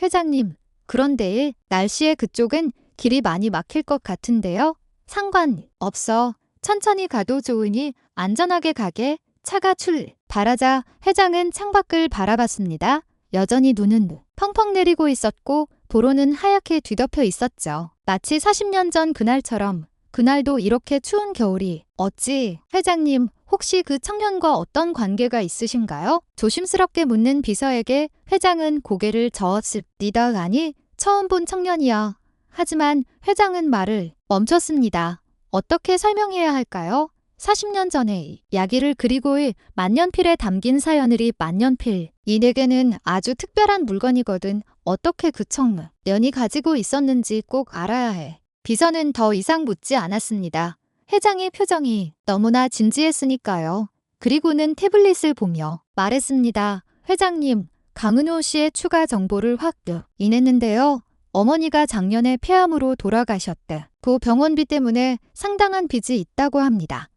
회장님, 그런데 날씨에 그쪽은 길이 많이 막힐 것 같은데요? 상관없어. 천천히 가도 좋으니 안전하게 가게. 차가 출발하자 회장은 창밖을 바라봤습니다. 여전히 눈은 펑펑 내리고 있었고 도로는 하얗게 뒤덮여 있었죠. 마치 40년 전 그날처럼. 그날도 이렇게 추운 겨울이 어찌? 회장님, 혹시 그 청년과 어떤 관계가 있으신가요? 조심스럽게 묻는 비서에게 회장은 고개를 저었습니다. 아니, 처음 본 청년이야. 하지만 회장은 말을 멈췄습니다. 어떻게 설명해야 할까요? 40년 전의 이야기를 그리고의 만년필에 담긴 사연을 만년필. 이 내게는 아주 특별한 물건이거든. 어떻게 그 청년이 가지고 있었는지 꼭 알아야 해. 비서는 더 이상 묻지 않았습니다. 회장의 표정이 너무나 진지했으니까요. 그리고는 태블릿을 보며 말했습니다. 회장님, 강은호 씨의 추가 정보를 확인했는데요. 어머니가 작년에 폐암으로 돌아가셨대. 그 병원비 때문에 상당한 빚이 있다고 합니다.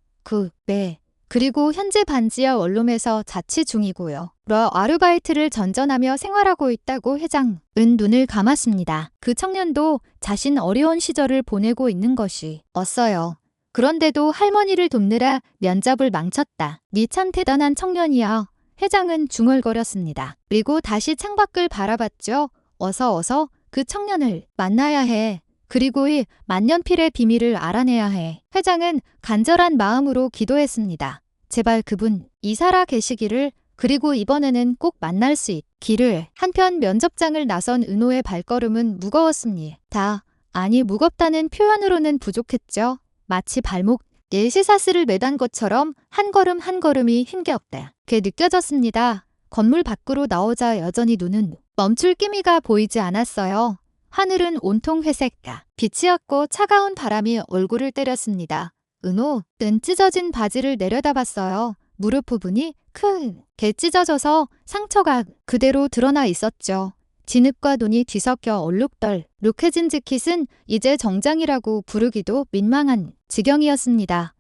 네. 그리고 현재 반지하 원룸에서 자취 중이고요. 아르바이트를 전전하며 생활하고 있다고 회장은 눈을 감았습니다. 그 청년도 자신 어려운 시절을 보내고 있는 것이었어요. 그런데도 할머니를 돕느라 면접을 망쳤다. 니 참 대단한 청년이야. 회장은 중얼거렸습니다. 그리고 다시 창밖을 바라봤죠. 어서 그 청년을 만나야 해. 그리고 이 만년필의 비밀을 알아내야 해. 회장은 간절한 마음으로 기도했습니다. 제발 그분이 살아 계시기를. 그리고 이번에는 꼭 만날 수 있기를. 한편 면접장을 나선 은호의 발걸음은 무거웠습니다. 아니, 무겁다는 표현으로는 부족했죠. 마치 발목에 쇠사슬을 매단 것처럼 한 걸음 한 걸음이 힘겹게 느껴졌습니다. 건물 밖으로 나오자 여전히 눈은 멈출 기미가 보이지 않았어요. 하늘은 온통 회색 빛이었고 차가운 바람이 얼굴을 때렸습니다. 은호는 찢어진 바지를 내려다봤어요. 무릎 부분이 크게 찢어져서 상처가 그대로 드러나 있었죠. 진흙과 눈이 뒤섞여 얼룩덜룩해진 재킷은 이제 정장이라고 부르기도 민망한 지경이었습니다.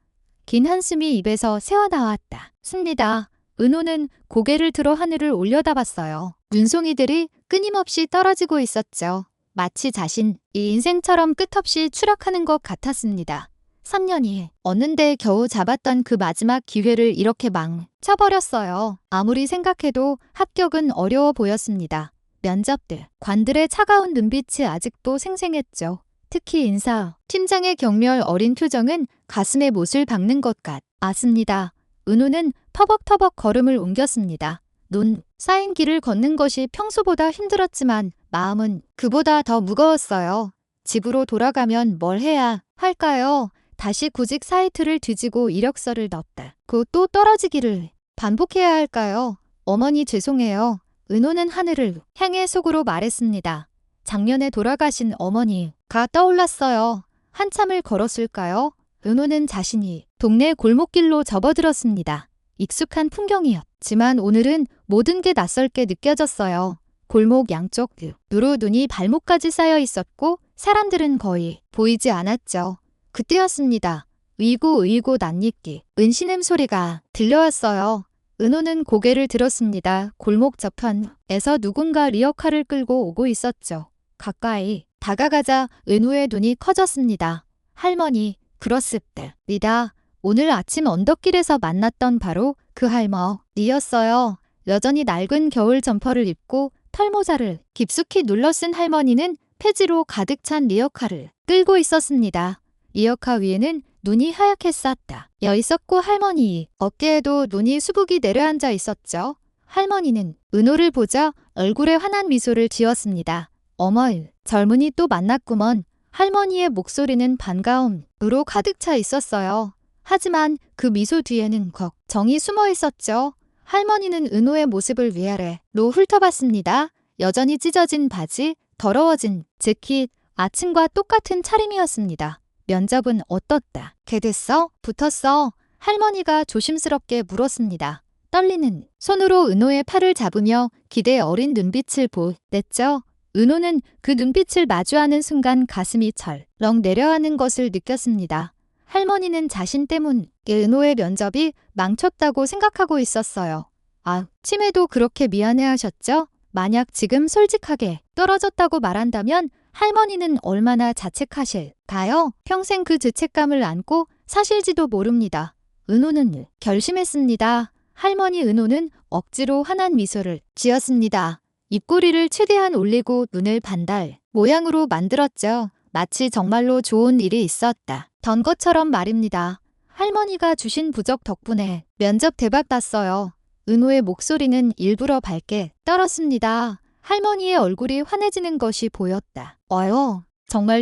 긴 한숨이 입에서 새어나왔다. 습니다. 은호는 고개를 들어 하늘을 올려다봤어요. 눈송이들이 끊임없이 떨어지고 있었죠. 마치 자신이 인생처럼 끝없이 추락하는 것 같았습니다. 3년이 얻는데 겨우 잡았던 그 마지막 기회를 이렇게 망쳐버렸어요. 아무리 생각해도 합격은 어려워 보였습니다. 면접들, 관들의 차가운 눈빛이 아직도 생생했죠. 특히 인사, 팀장의 경멸 어린 표정은 가슴에 못을 박는 것 같았습니다. 은호는 터벅터벅 걸음을 옮겼습니다. 눈 쌓인 길을 걷는 것이 평소보다 힘들었지만 마음은 그보다 더 무거웠어요. 집으로 돌아가면 뭘 해야 할까요? 다시 구직 사이트를 뒤지고 이력서를 넣었다. 또 떨어지기를 반복해야 할까요? 어머니 죄송해요. 은호는 하늘을 향해 속으로 말했습니다. 작년에 돌아가신 어머니가 떠올랐어요. 한참을 걸었을까요? 은호는 자신이 동네 골목길로 접어들었습니다. 익숙한 풍경이었지만 오늘은 모든 게 낯설게 느껴졌어요. 골목 양쪽으로 눈이 발목까지 쌓여 있었고 사람들은 거의 보이지 않았죠. 그때였습니다. 의고 낯익기 은신음 소리가 들려왔어요. 은호는 고개를 들었습니다. 골목 저편에서 누군가 리어카를 끌고 오고 있었죠. 가까이 다가가자 은호의 눈이 커졌습니다. 할머니, 그렇습니다. 오늘 아침 언덕길에서 만났던 바로 그 할머니였어요. 여전히 낡은 겨울 점퍼를 입고 털모자를 깊숙이 눌러 쓴 할머니는 폐지로 가득 찬 리어카를 끌고 있었습니다. 리어카 위에는 눈이 하얗게 쌓여 있었고 할머니 어깨에도 눈이 수북이 내려앉아 있었죠. 할머니는 은호를 보자 얼굴에 환한 미소를 지었습니다. 어머, 젊은이 또 만났구먼. 할머니의 목소리는 반가움으로 가득 차 있었어요. 하지만 그 미소 뒤에는 걱정이 숨어 있었죠. 할머니는 은호의 모습을 위아래로 훑어봤습니다. 여전히 찢어진 바지, 더러워진 재킷, 아침과 똑같은 차림이었습니다. 면접은 어떻다? 개 됐어? 붙었어? 할머니가 조심스럽게 물었습니다. 떨리는 손으로 은호의 팔을 잡으며 기대 어린 눈빛을 보냈죠. 은호는 그 눈빛을 마주하는 순간 가슴이 철렁 내려가는 것을 느꼈습니다. 할머니는 자신 때문에 은호의 면접이 망쳤다고 생각하고 있었어요. 아, 치매도 그렇게 미안해하셨죠? 만약 지금 솔직하게 떨어졌다고 말한다면 할머니는 얼마나 자책하실까요? 평생 그 죄책감을 안고 사실지도 모릅니다. 은호는 결심했습니다. 할머니 은호는 억지로 환한 미소를 지었습니다. 입꼬리를 최대한 올리고 눈을 반달 모양으로 만들었죠. 마치 정말로 좋은 일이 있었던 것처럼 말입니다. 할머니가 주신 부적 덕분에 면접 대박 났어요. 은호의 목소리는 일부러 밝게 떨었습니다. 할머니의 얼굴이 환해지는 것이 보였다.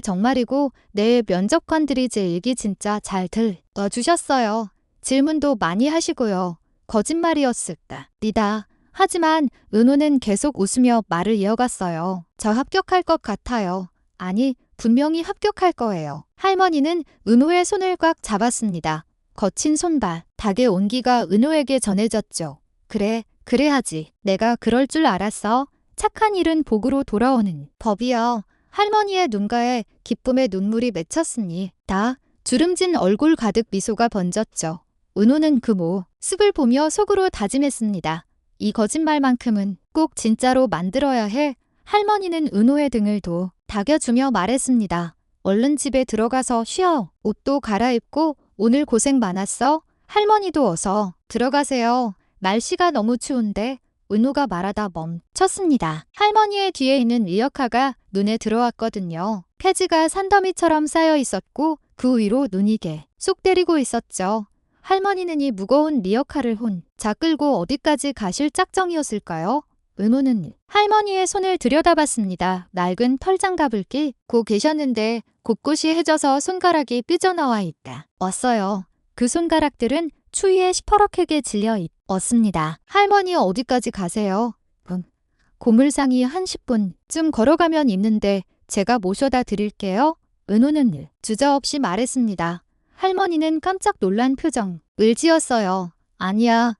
정말이고 내 면접관들이 제 얘기 진짜 잘 들어주셨어요. 질문도 많이 하시고요. 거짓말이었습니다. 하지만 은호는 계속 웃으며 말을 이어갔어요. 저 합격할 것 같아요. 아니, 분명히 합격할 거예요. 할머니는 은호의 손을 꽉 잡았습니다. 거친 손발, 닭의 온기가 은호에게 전해졌죠. 그래야지. 내가 그럴 줄 알았어. 착한 일은 복으로 돌아오는 법이야. 할머니의 눈가에 기쁨의 눈물이 맺혔습니다. 주름진 얼굴 가득 미소가 번졌죠. 은호는 그 모습을 보며 속으로 다짐했습니다. 이 거짓말만큼은 꼭 진짜로 만들어야 해. 할머니는 은호의 등을 다겨주며 말했습니다. 얼른 집에 들어가서 쉬어. 옷도 갈아입고 오늘 고생 많았어. 할머니도 어서 들어가세요. 날씨가 너무 추운데. 은호가 말하다 멈췄습니다. 할머니의 뒤에 있는 리어카가 눈에 들어왔거든요. 폐지가 산더미처럼 쌓여 있었고 그 위로 눈이 계속 때리고 있었죠. 할머니는 이 무거운 리어카를 혼자 끌고 어디까지 가실 작정이었을까요? 은호는 할머니의 손을 들여다봤습니다. 낡은 털장갑을 끼고 계셨는데 곳곳이 해져서 손가락이 삐져나와 있다. 왔어요. 그 손가락들은 추위에 시퍼렇게 질려 있었습니다. 할머니 어디까지 가세요? 고물상이 한 10분쯤 걸어가면 있는데 제가 모셔다 드릴게요. 은호는 주저없이 말했습니다. 할머니는 깜짝 놀란 표정을 지었어요. 아니야.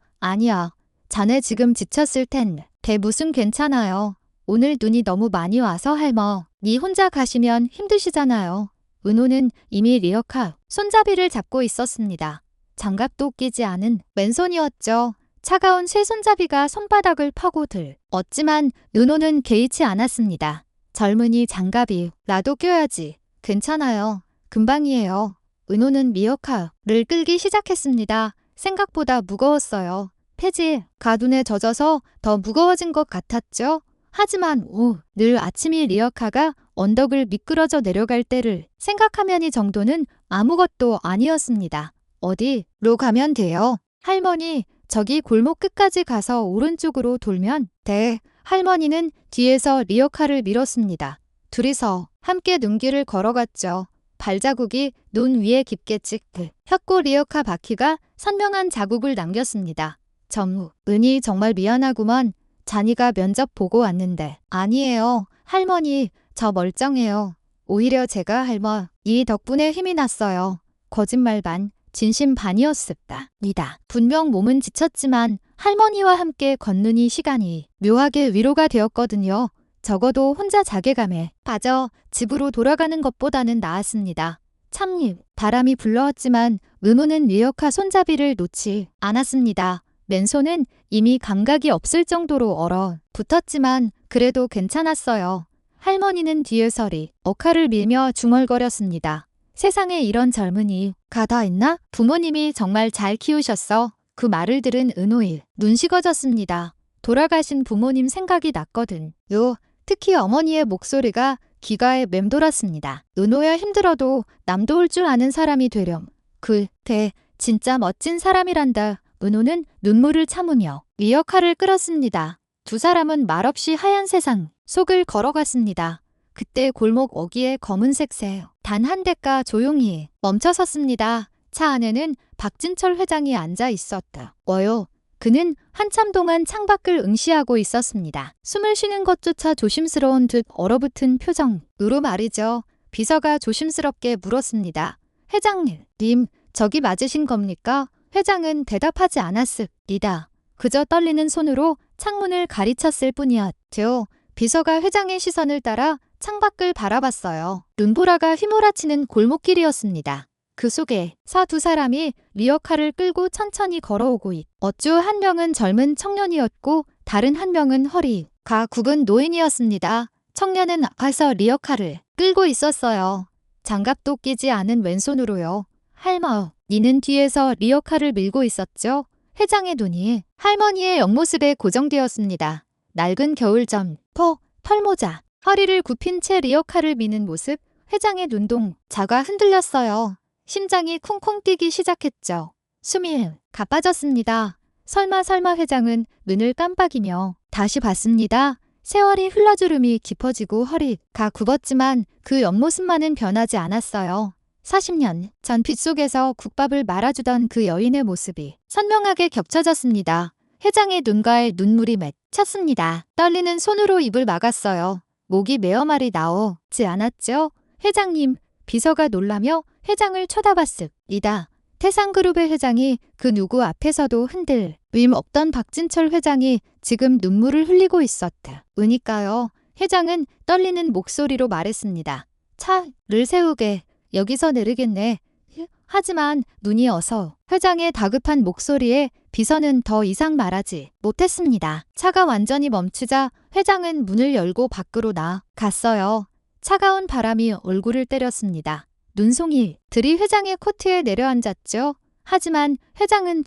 자네 지금 지쳤을 텐데 무슨 괜찮아요. 오늘 눈이 너무 많이 와서 할머니 혼자 가시면 힘드시잖아요. 은호는 이미 리어카 손잡이를 잡고 있었습니다. 장갑도 끼지 않은 맨손이었죠. 차가운 새 손잡이가 손바닥을 파고들었지만 은호는 개의치 않았습니다. 젊은이 장갑이 나도 껴야지. 괜찮아요. 금방이에요. 은호는 리어카를 끌기 시작했습니다. 생각보다 무거웠어요. 폐지가 눈에 젖어서 더 무거워진 것 같았죠. 하지만 늘 아침이 리어카가 언덕을 미끄러져 내려갈 때를 생각하면 이 정도는 아무것도 아니었습니다. 어디로 가면 돼요? 할머니, 저기 골목 끝까지 가서 오른쪽으로 돌면 돼. 할머니는 뒤에서 리어카를 밀었습니다. 둘이서 함께 눈길을 걸어갔죠. 발자국이 눈 위에 깊게 찍혔고 리어카 바퀴가 선명한 자국을 남겼습니다. 은희 정말 미안하구먼. 자니가 면접 보고 왔는데. 아니에요. 할머니, 저 멀쩡해요. 오히려 제가 할머니 덕분에 힘이 났어요. 거짓말 반, 진심 반이었습니다. 니다. 분명 몸은 지쳤지만 할머니와 함께 걷는 이 시간이 묘하게 위로가 되었거든요. 적어도 혼자 자괴감에 빠져 집으로 돌아가는 것보다는 나았습니다. 참 바람이 불러왔지만 은호는 리어카 손잡이를 놓지 않았습니다. 맨손은 이미 감각이 없을 정도로 얼어 붙었지만 그래도 괜찮았어요. 할머니는 뒤에 서리 어카를 밀며 중얼거렸습니다. 세상에 이런 젊은이가 다 있나? 부모님이 정말 잘 키우셨어. 그 말을 들은 은호의 눈 식어졌습니다. 돌아가신 부모님 생각이 났거든. 특히 어머니의 목소리가 귀가에 맴돌았습니다. 은호야 힘들어도 남 도울 줄 아는 사람이 되렴. 그대 진짜 멋진 사람이란다. 은호는 눈물을 참으며 리어카를 끌었습니다. 두 사람은 말없이 하얀 세상 속을 걸어갔습니다. 그때 골목 어귀에 검은색 새 단 한 대가 조용히 멈춰섰습니다. 차 안에는 박진철 회장이 앉아 있었다. 그는 한참 동안 창밖을 응시하고 있었습니다. 숨을 쉬는 것조차 조심스러운 듯 얼어붙은 표정으로 말이죠. 비서가 조심스럽게 물었습니다. 회장님, 저기 맞으신 겁니까? 회장은 대답하지 않았습니다. 그저 떨리는 손으로 창문을 가리쳤을 뿐이었죠. 비서가 회장의 시선을 따라 창밖을 바라봤어요. 눈보라가 휘몰아치는 골목길이었습니다. 그 속에 두 사람이 리어카를 끌고 천천히 걸어오고 어쭈 한 명은 젊은 청년이었고 다른 한 명은 허리가 굽은 노인이었습니다. 청년은 앞에서 리어카를 끌고 있었어요. 장갑도 끼지 않은 왼손으로요. 할머니는 뒤에서 리어카를 밀고 있었죠. 회장의 눈이 할머니의 옆모습에 고정되었습니다. 낡은 겨울 점퍼, 털모자, 허리를 굽힌 채 리어카를 미는 모습, 회장의 눈동자가 흔들렸어요. 심장이 쿵쿵 뛰기 시작했죠. 숨이 가빠졌습니다. 설마 회장은 눈을 깜빡이며 다시 봤습니다. 세월이 흘러주름이 깊어지고 허리가 굽었지만 그 옆모습만은 변하지 않았어요. 40년 전 빗속에서 국밥을 말아주던 그 여인의 모습이 선명하게 겹쳐졌습니다. 회장의 눈가에 눈물이 맺혔습니다. 떨리는 손으로 입을 막았어요. 목이 메어 말이 나오지 않았죠? 회장님, 비서가 놀라며 회장을 쳐다봤습니다. 태상그룹의 회장이 그 누구 앞에서도 흔들림 없던 박진철 회장이 지금 눈물을 흘리고 있었다. 으니까요. 회장은 떨리는 목소리로 말했습니다. 차를 세우게. 여기서 내리겠네. 하지만 눈이 어서 회장의 다급한 목소리에 비서는 더 이상 말하지 못했습니다. 차가 완전히 멈추자 회장은 문을 열고 밖으로 나갔어요. 차가운 바람이 얼굴을 때렸습니다. 눈송이들이 회장의 코트에 내려앉았죠. 하지만 회장은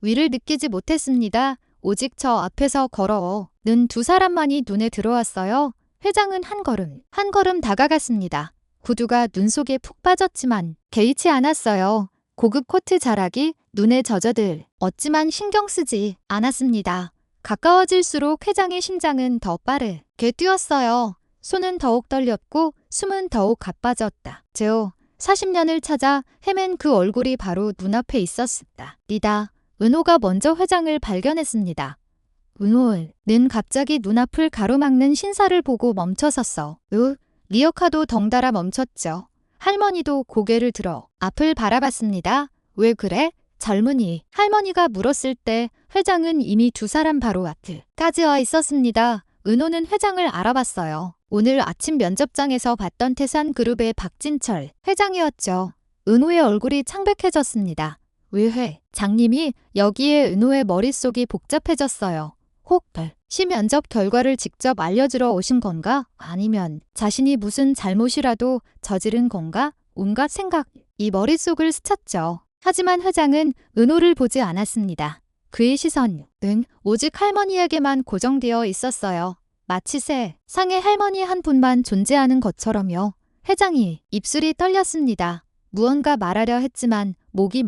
위를 느끼지 못했습니다. 오직 저 앞에서 걸어오는 두 사람만이 눈에 들어왔어요. 회장은 한 걸음 다가갔습니다. 구두가 눈 속에 푹 빠졌지만 개의치 않았어요. 고급 코트 자락이 눈에 젖어들었지만 신경 쓰지 않았습니다. 가까워질수록 회장의 심장은 더 빠르게 뛰었어요. 손은 더욱 떨렸고 숨은 더욱 가빠졌다. 40년을 찾아 헤맨 그 얼굴이 바로 눈앞에 있었습니다. 은호가 먼저 회장을 발견했습니다. 은호는 갑자기 눈앞을 가로막는 신사를 보고 멈춰섰어. 리어카도 덩달아 멈췄죠. 할머니도 고개를 들어 앞을 바라봤습니다. 왜 그래? 젊은이 할머니가 물었을 때 회장은 이미 두 사람 바로 앞까지 와 있었습니다. 은호는 회장을 알아봤어요. 오늘 아침 면접장에서 봤던 태산그룹의 박진철 회장이었죠. 은호의 얼굴이 창백해졌습니다. 왜 회장님이 여기에? 은호의 머릿속이 복잡해졌어요. 혹시 면접 결과를 직접 알려주러 오신 건가? 아니면 자신이 무슨 잘못이라도 저지른 건가? 온갖 생각이 머릿속을 스쳤죠. 하지만 회장은 은호를 보지 않았습니다. 그의 시선은 오직 할머니에게만 고정되어 있었어요. 마치 세상에 할머니 한 분만 존재하는 것처럼요. 회장이 입술이 떨렸습니다. 무언가 말하려 했지만 목이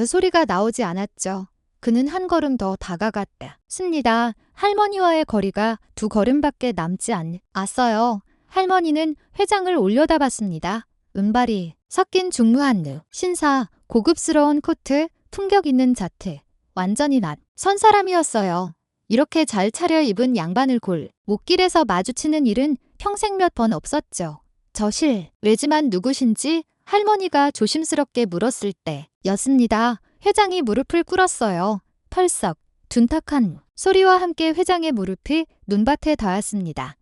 소리가 나오지 않았죠. 그는 한 걸음 더 다가갔습니다. 할머니와의 거리가 두 걸음밖에 남지 않았어요. 할머니는 회장을 올려다봤습니다. 은발이 섞인 중무한 신사, 고급스러운 코트, 품격 있는 자태, 완전히 낯선 사람이었어요. 이렇게 잘 차려입은 양반을 목길에서 마주치는 일은 평생 몇 번 없었죠. 저 실례지만 누구신지 할머니가 조심스럽게 물었을 때였습니다. 회장이 무릎을 꿇었어요. 펄썩 둔탁한 소리와 함께 회장의 무릎이 눈밭에 닿았습니다.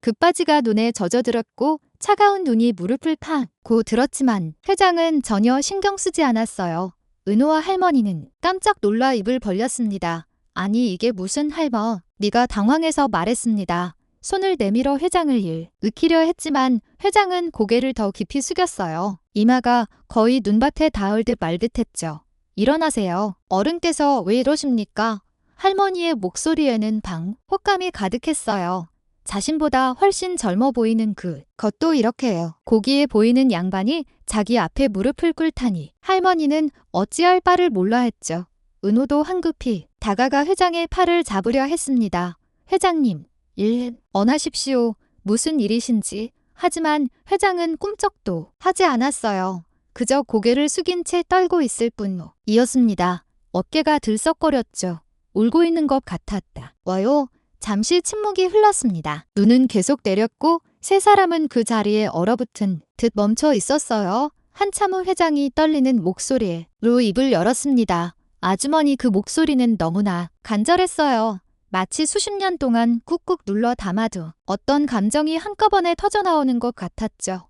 급바지가 눈에 젖어들었고 차가운 눈이 무릎을 파고 들었지만 회장은 전혀 신경 쓰지 않았어요. 은호와 할머니는 깜짝 놀라 입을 벌렸습니다. 아니 이게 무슨 할머니가 당황해서 말했습니다. 손을 내밀어 회장을 일으키려 했지만 회장은 고개를 더 깊이 숙였어요. 이마가 거의 눈밭에 닿을 듯 말 듯했죠. 일어나세요. 어른께서 왜 이러십니까? 할머니의 목소리에는 호감이 가득했어요. 자신보다 훨씬 젊어 보이는 그것도 이렇게요. 고기에 보이는 양반이 자기 앞에 무릎을 꿇다니 할머니는 어찌할 바를 몰라 했죠. 은호도 황급히 다가가 회장의 팔을 잡으려 했습니다. 회장님, 일어나십시오. 무슨 일이신지. 하지만 회장은 꿈쩍도 하지 않았어요. 그저 고개를 숙인 채 떨고 있을 뿐이었습니다. 어깨가 들썩거렸죠. 울고 있는 것 같았다. 와요. 잠시 침묵이 흘렀습니다. 눈은 계속 내렸고 세 사람은 그 자리에 얼어붙은 듯 멈춰 있었어요. 한참 후 회장이 떨리는 목소리로 입을 열었습니다. 아주머니 그 목소리는 너무나 간절했어요. 마치 수십 년 동안 꾹꾹 눌러 담아도 어떤 감정이 한꺼번에 터져나오는 것 같았죠.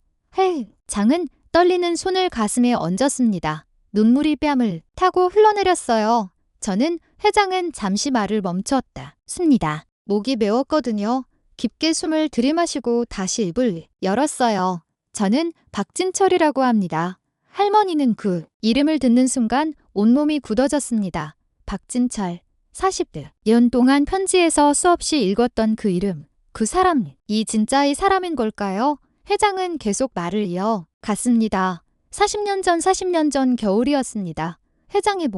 장은 떨리는 손을 가슴에 얹었습니다. 눈물이 뺨을 타고 흘러내렸어요. 저는 회장은 잠시 말을 멈췄습니다. 목이 메웠거든요. 깊게 숨을 들이마시고 다시 입을 열었어요. 저는 박진철이라고 합니다. 할머니는 그 이름을 듣는 순간 온몸이 굳어졌습니다. 박진철, 40년 동안 편지에서 수없이 읽었던 그 이름, 그 사람, 이 진짜의 사람인 걸까요? 회장은 계속 말을 이어갔습니다. 40년 전 겨울이었습니다. 회장의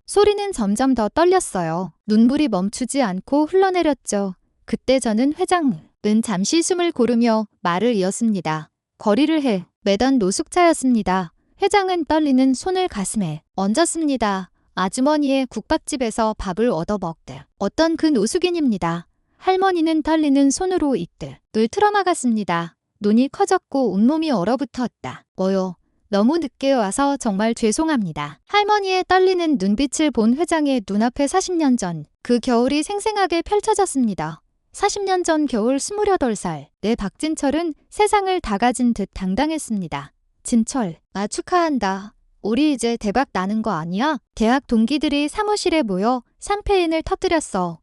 소리는 점점 더 떨렸어요. 눈물이 멈추지 않고 흘러내렸죠. 그때 저는 회장은 잠시 숨을 고르며 말을 이었습니다. 거리를 매던 노숙자였습니다. 회장은 떨리는 손을 가슴에 얹었습니다. 아주머니의 국밥집에서 밥을 얻어먹다 어떤 그 노숙인입니다. 할머니는 떨리는 손으로 이뜰을 틀어막았습니다. 눈이 커졌고 온몸이 얼어붙었다. 뭐요? 너무 늦게 와서 정말 죄송합니다. 할머니의 떨리는 눈빛을 본 회장의 눈앞에 40년 전 그 겨울이 생생하게 펼쳐졌습니다. 40년 전 겨울 28살 내 박진철은 세상을 다 가진 듯 당당했습니다. 진철, 축하한다. 우리 이제 대박 나는 거 아니야? 대학 동기들이 사무실에 모여 샴페인을 터뜨렸어.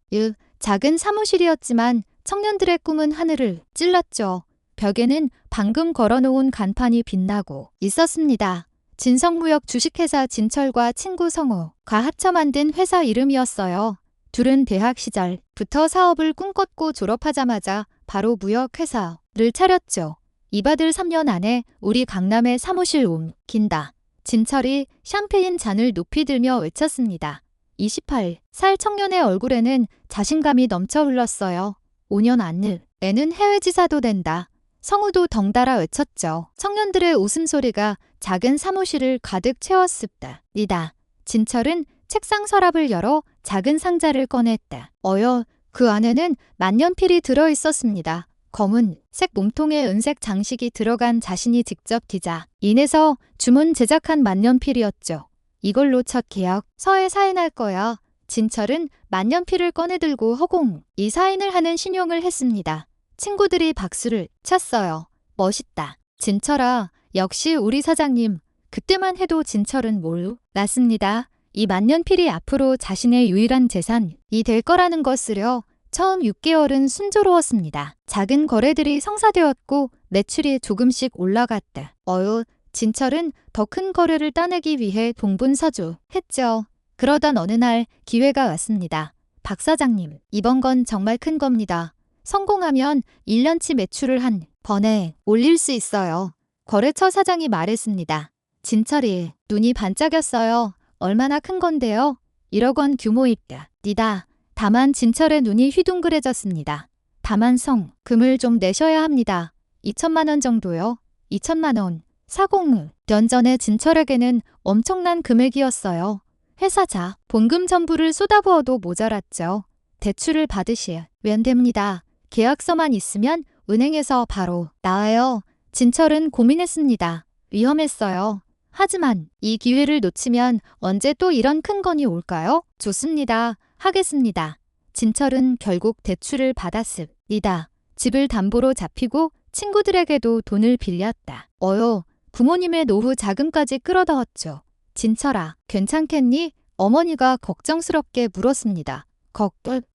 작은 사무실이었지만 청년들의 꿈은 하늘을 찔렀죠. 벽에는 방금 걸어놓은 간판이 빛나고 있었습니다. 진성무역 주식회사 진철과 친구 성우가 합쳐 만든 회사 이름이었어요. 둘은 대학 시절부터 사업을 꿈꿨고 졸업하자마자 바로 무역회사를 차렸죠. 이바들 3년 안에 우리 강남에 사무실 옮긴다. 진철이 샴페인 잔을 높이 들며 외쳤습니다. 28살 청년의 얼굴에는 자신감이 넘쳐 흘렀어요. 5년 안에는 해외지사도 된다. 성우도 덩달아 외쳤죠. 청년들의 웃음소리가 작은 사무실을 가득 채웠습니다. 진철은 책상 서랍을 열어 작은 상자를 꺼냈다. 그 안에는 만년필이 들어있었습니다. 검은색 몸통에 은색 장식이 들어간 자신이 직접 디자인해서 주문 제작한 만년필이었죠. 이걸로 첫 계약서에 사인할 거야. 진철은 만년필을 꺼내들고 허공이 사인을 하는 신용을 했습니다. 친구들이 박수를 쳤어요. 멋있다. 진철아, 역시 우리 사장님. 그때만 해도 진철은 몰랐습니다. 이 만년필이 앞으로 자신의 유일한 재산이 될 거라는 것을요. 처음 6개월은 순조로웠습니다. 작은 거래들이 성사되었고 매출이 조금씩 올라갔다. 진철은 더 큰 거래를 따내기 위해 동분서주했죠. 그러던 어느 날 기회가 왔습니다. 박 사장님, 이번 건 정말 큰 겁니다. 성공하면 1년치 매출을 한 번에 올릴 수 있어요. 거래처 사장이 말했습니다. 진철이 눈이 반짝였어요. 얼마나 큰 건데요? 1억 원 규모입니다. 다만 진철의 눈이 휘둥그레졌습니다. 다만 성금을 좀 내셔야 합니다. 2천만 원 정도요. 2천만 원. 40년 전에 진철에게는 엄청난 금액이었어요. 회사 본금 전부를 쏟아부어도 모자랐죠. 대출을 받으시면 됩니다. 계약서만 있으면 은행에서 바로 나와요. 진철은 고민했습니다. 위험했어요. 하지만 이 기회를 놓치면 언제 또 이런 큰 건이 올까요? 좋습니다. 하겠습니다. 진철은 결국 대출을 받았습니다. 집을 담보로 잡히고 친구들에게도 돈을 빌렸다. 부모님의 노후 자금까지 끌어넣었죠. 진철아, 괜찮겠니? 어머니가 걱정스럽게 물었습니다.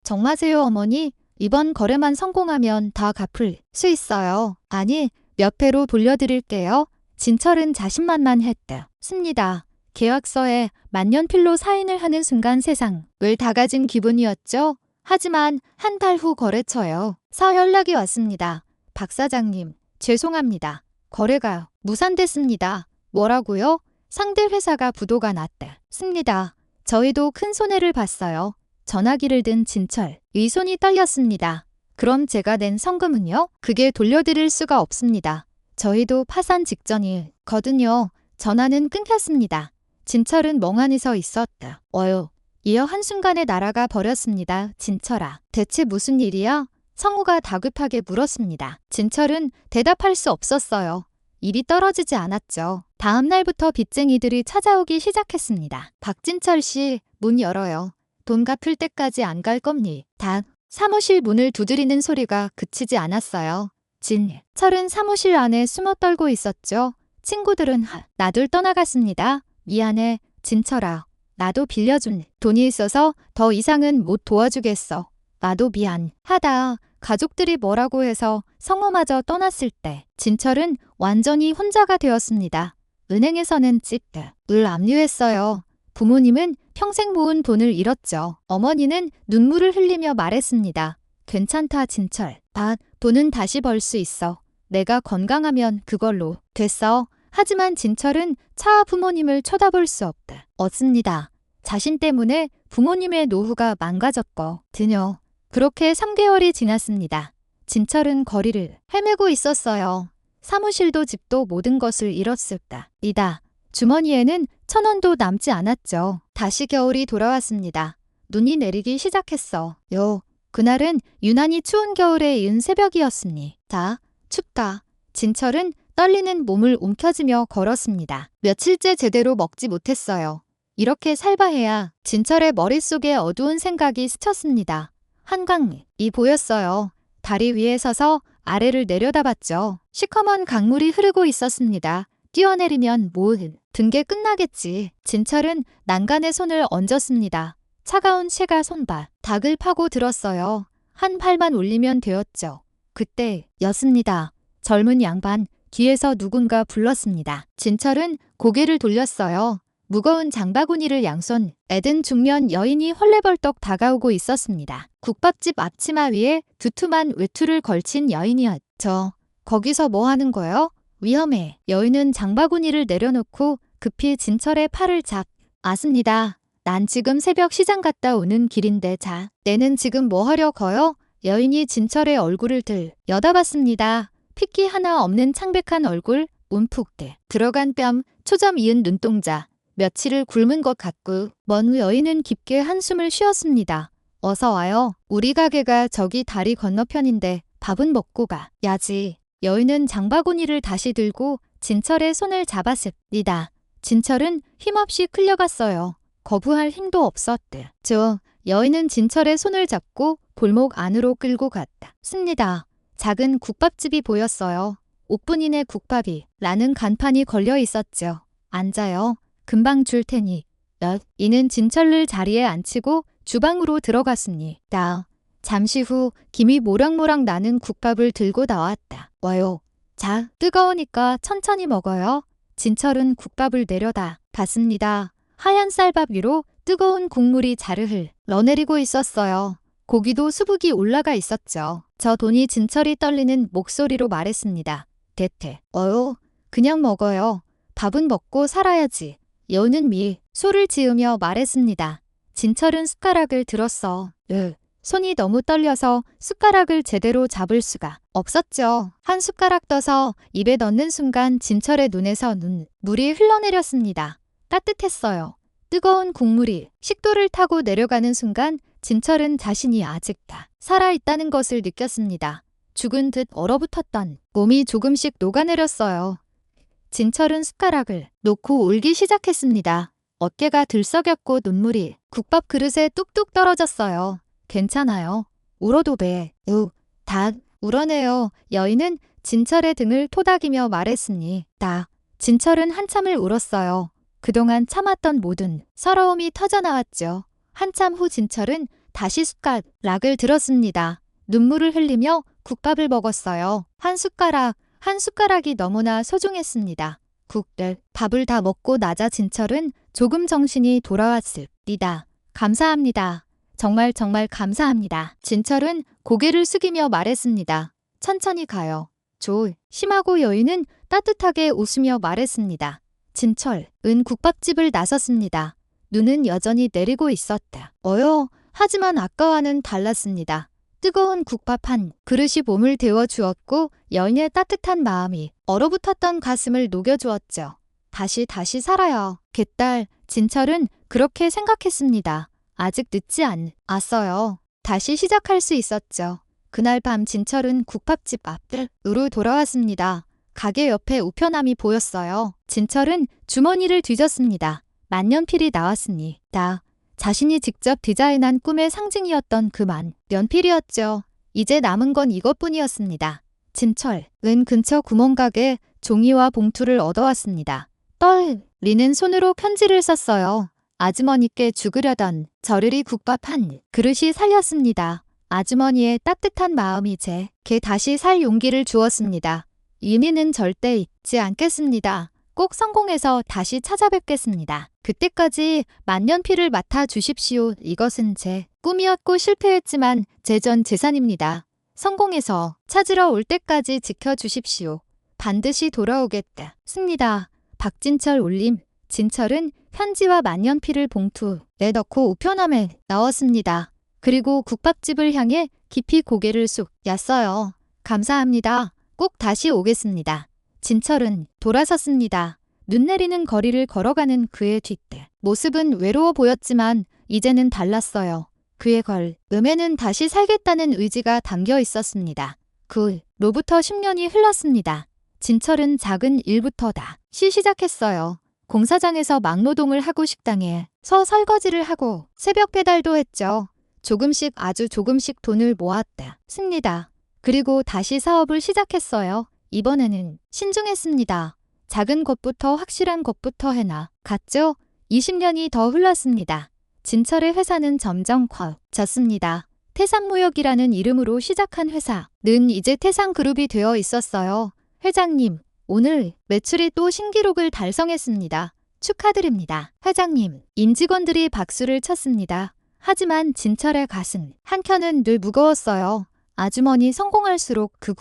정말세요, 어머니? 이번 거래만 성공하면 다 갚을 수 있어요. 아니, 몇 배로 돌려드릴게요. 진철은 자신만만했다. 습니다. 계약서에 만년필로 사인을 하는 순간 세상을 다 가진 기분이었죠. 하지만 한 달 후 거래처요. 연락이 왔습니다. 박 사장님, 죄송합니다. 거래가 무산됐습니다. 뭐라고요? 상대 회사가 부도가 났다. 습니다. 저희도 큰 손해를 봤어요. 전화기를 든 진철, 이 손이 떨렸습니다. 그럼 제가 낸 성금은요? 그게 돌려드릴 수가 없습니다. 저희도 파산 직전이거든요. 전화는 끊겼습니다. 진철은 멍하니 서 있었다. 이어 한순간에 날아가 버렸습니다. 진철아, 대체 무슨 일이야? 성우가 다급하게 물었습니다. 진철은 대답할 수 없었어요. 입이 떨어지지 않았죠. 다음 날부터 빚쟁이들이 찾아오기 시작했습니다. 박진철 씨, 문 열어요. 돈 갚을 때까지 안 갈 겁니다. 사무실 문을 두드리는 소리가 그치지 않았어요. 진철은 사무실 안에 숨어 떨고 있었죠. 친구들은 나둘 떠나갔습니다. 미안해, 진철아. 나도 빌려준 돈이 있어서 더 이상은 못 도와주겠어. 나도 미안하다. 가족들이 뭐라고 해서 성우마저 떠났을 때 진철은 완전히 혼자가 되었습니다. 은행에서는 집을 압류했어요. 부모님은 평생 모은 돈을 잃었죠. 어머니는 눈물을 흘리며 말했습니다. 괜찮다, 진철. 돈은 다시 벌 수 있어. 내가 건강하면 그걸로 됐어. 하지만 진철은 차마 부모님을 쳐다볼 수 없습니다. 자신 때문에 부모님의 노후가 망가졌거든요. 그렇게 3개월이 지났습니다. 진철은 거리를 헤매고 있었어요. 사무실도 집도 모든 것을 잃었습니다. 주머니에는 1,000원도 남지 않았죠. 다시 겨울이 돌아왔습니다. 눈이 내리기 시작했어요. 그날은 유난히 추운 겨울에 이은 새벽이었습니다. 춥다. 진철은 떨리는 몸을 움켜쥐며 걸었습니다. 며칠째 제대로 먹지 못했어요. 이렇게 살바해야. 진철의 머릿속에 어두운 생각이 스쳤습니다. 한강이 보였어요. 다리 위에 서서 아래를 내려다봤죠. 시커먼 강물이 흐르고 있었습니다. 뛰어내리면 등계 끝나겠지. 진철은 난간에 손을 얹었습니다. 차가운 새가 손바닥을 파고 들었어요. 한 팔만 올리면 되었죠. 그때였습니다. 젊은 양반, 뒤에서 누군가 불렀습니다. 진철은 고개를 돌렸어요. 무거운 장바구니를 양손에 든 중년 여인이 헐레벌떡 다가오고 있었습니다. 국밥집 앞치마 위에 두툼한 외투를 걸친 여인이었죠. 거기서 뭐 하는 거요? 위험해. 여인은 장바구니를 내려놓고 급히 진철의 팔을 잡았습니다. 난 지금 새벽 시장 갔다 오는 길인데 내는 지금 뭐 하려 거요? 여인이 진철의 얼굴을 들여다봤습니다. 핏기 하나 없는 창백한 얼굴, 움푹 들어간 뺨, 초점 이은 눈동자. 며칠을 굶은 것 같고 먼 여인은 깊게 한숨을 쉬었습니다. 어서 와요. 우리 가게가 저기 다리 건너편인데 밥은 먹고 가야지. 여인은 장바구니를 다시 들고 진철의 손을 잡았습니다. 진철은 힘없이 끌려갔어요. 거부할 힘도 없었대죠. 여인은 진철의 손을 잡고 골목 안으로 끌고 갔습니다. 작은 국밥집이 보였어요. 5분 이내 국밥이 라는 간판이 걸려 있었죠. 앉아요. 금방 줄 테니. 이는 진철을 자리에 앉히고 주방으로 들어갔습니다. 잠시 후 김이 모락모락 나는 국밥을 들고 나왔다. 와요. 뜨거우니까 천천히 먹어요. 진철은 국밥을 내려다 봤습니다. 하얀 쌀밥 위로 뜨거운 국물이 자르르 흘러내리고 있었어요. 고기도 수북이 올라가 있었죠. 저 돈이 진철이 떨리는 목소리로 말했습니다. 대퇴. 그냥 먹어요. 밥은 먹고 살아야지. 여우는 소를 지으며 말했습니다. 진철은 숟가락을 들었어. 손이 너무 떨려서 숟가락을 제대로 잡을 수가 없었죠. 한 숟가락 떠서 입에 넣는 순간 진철의 눈에서 눈물이 흘러내렸습니다. 따뜻했어요. 뜨거운 국물이 식도를 타고 내려가는 순간 진철은 자신이 아직 살아있다는 것을 느꼈습니다. 죽은 듯 얼어붙었던 몸이 조금씩 녹아내렸어요. 진철은 숟가락을 놓고 울기 시작했습니다. 어깨가 들썩였고 눈물이 국밥 그릇에 뚝뚝 떨어졌어요. 괜찮아요. 울어도 다 울어내요. 여인은 진철의 등을 토닥이며 말했으니 진철은 한참을 울었어요. 그동안 참았던 모든 서러움이 터져나왔죠. 한참 후 진철은 다시 숟가락을 들었습니다. 눈물을 흘리며 국밥을 먹었어요. 한 숟가락이 너무나 소중했습니다. 밥을 다 먹고 나자 진철은 조금 정신이 돌아왔습니다. 감사합니다. 정말 감사합니다. 진철은 고개를 숙이며 말했습니다. 천천히 가요. 심하고 여인은 따뜻하게 웃으며 말했습니다. 진철은 국밥집을 나섰습니다. 눈은 여전히 내리고 있었다. 하지만 아까와는 달랐습니다. 뜨거운 국밥 한 그릇이 몸을 데워주었고 여인의 따뜻한 마음이 얼어붙었던 가슴을 녹여주었죠. 다시 살아요. 개딸 진철은 그렇게 생각했습니다. 아직 늦지 않았어요. 다시 시작할 수 있었죠. 그날 밤 진철은 국밥집 앞으로 돌아왔습니다. 가게 옆에 우편함이 보였어요. 진철은 주머니를 뒤졌습니다. 만년필이 나왔으니 자신이 직접 디자인한 꿈의 상징이었던 그 만년필이었죠. 이제 남은 건 이것뿐이었습니다. 진철은 근처 구멍가게 종이와 봉투를 얻어왔습니다. 떨리는 손으로 편지를 썼어요. 아주머니께 죽으려던 저르리 국밥 한 그릇이 살렸습니다. 아주머니의 따뜻한 마음이 제게 다시 살 용기를 주었습니다. 의미는 절대 잊지 않겠습니다. 꼭 성공해서 다시 찾아뵙겠습니다. 그때까지 만년필을 맡아 주십시오. 이것은 제 꿈이었고 실패했지만 제 전 재산입니다. 성공해서 찾으러 올 때까지 지켜주십시오. 반드시 돌아오겠습니다. 박진철 올림. 진철은 편지와 만년필을 봉투에 넣고 우편함에 넣었습니다. 그리고 국밥집을 향해 깊이 고개를 숙였어요. 감사합니다. 꼭 다시 오겠습니다. 진철은 돌아섰습니다. 눈 내리는 거리를 걸어가는 그의 모습은 외로워 보였지만 이제는 달랐어요. 그의 걸음에는 다시 살겠다는 의지가 담겨 있었습니다. 그로부터 10년이 흘렀습니다. 진철은 작은 일부터 시작했어요. 공사장에서 막노동을 하고 식당에서 설거지를 하고 새벽 배달도 했죠. 아주 조금씩 돈을 모았습니다. 그리고 다시 사업을 시작했어요. 이번에는 신중했습니다. 작은 것부터 확실한 것부터 해나갔죠. 20년이 더 흘렀습니다. 진철의 회사는 점점 커졌습니다. 태산무역이라는 이름으로 시작한 회사는 이제 태산그룹이 되어 있었어요. 회장님, 오늘 매출이 또 신기록을 달성했습니다. 축하드립니다. 회장님, 임직원들이 박수를 쳤습니다. 하지만 진철의 가슴 한켠은 늘 무거웠어요. 아주머니 성공할수록 그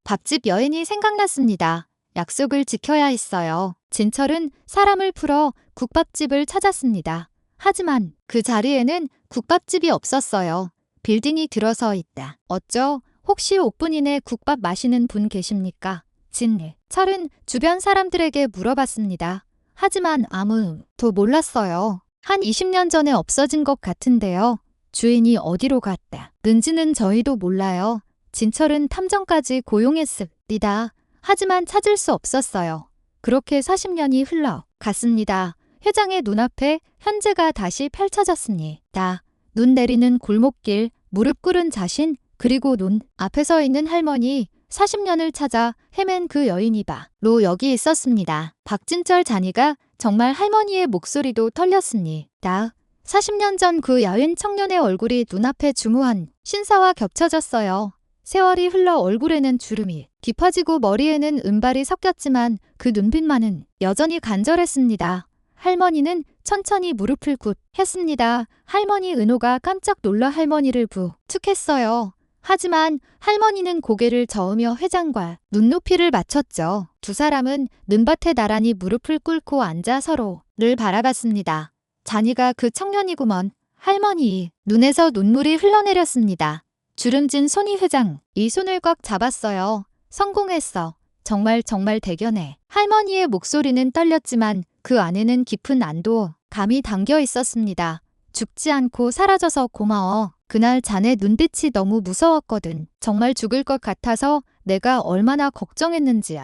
밥집 여인이 생각났습니다. 약속을 지켜야 했어요. 진철은 사람을 풀어 국밥집을 찾았습니다. 하지만 그 자리에는 국밥집이 없었어요. 빌딩이 들어서 있다. 어쩌? 혹시 5분 이내 국밥 마시는 분 계십니까? 진철은 주변 사람들에게 물어봤습니다. 하지만 아무도 몰랐어요. 한 20년 전에 없어진 것 같은데요. 주인이 어디로 갔는지는 저희도 몰라요. 진철은 탐정까지 고용했습니다. 하지만 찾을 수 없었어요. 그렇게 40년이 흘러갔습니다. 회장의 눈앞에 현재가 다시 펼쳐졌습니다. 눈 내리는 골목길, 무릎 꿇은 자신, 그리고 눈 앞에 서 있는 할머니, 40년을 찾아 헤맨 그 여인이 바로 여기 있었습니다. 박진철 자니가 정말 할머니의 목소리도 털렸습니다. 40년 전 그 야윈 청년의 얼굴이 눈앞에 중후한 신사와 겹쳐졌어요. 세월이 흘러 얼굴에는 주름이 깊어지고 머리에는 은발이 섞였지만 그 눈빛만은 여전히 간절했습니다. 할머니는 천천히 무릎을 꿇었습니다. 할머니 은호가 깜짝 놀라 할머니를 부축했어요. 하지만 할머니는 고개를 저으며 회장과 눈높이를 맞췄죠. 두 사람은 눈밭에 나란히 무릎을 꿇고 앉아 서로를 바라봤습니다. 자니가 그 청년이구먼. 할머니 눈에서 눈물이 흘러내렸습니다. 주름진 손이 회장 이 손을 꽉 잡았어요. 성공했어. 정말 대견해. 할머니의 목소리는 떨렸지만 그 안에는 깊은 안도감이 담겨 있었습니다. 죽지 않고 사라져서 고마워. 그날 자네 눈빛이 너무 무서웠거든. 정말 죽을 것 같아서 내가 얼마나 걱정했는지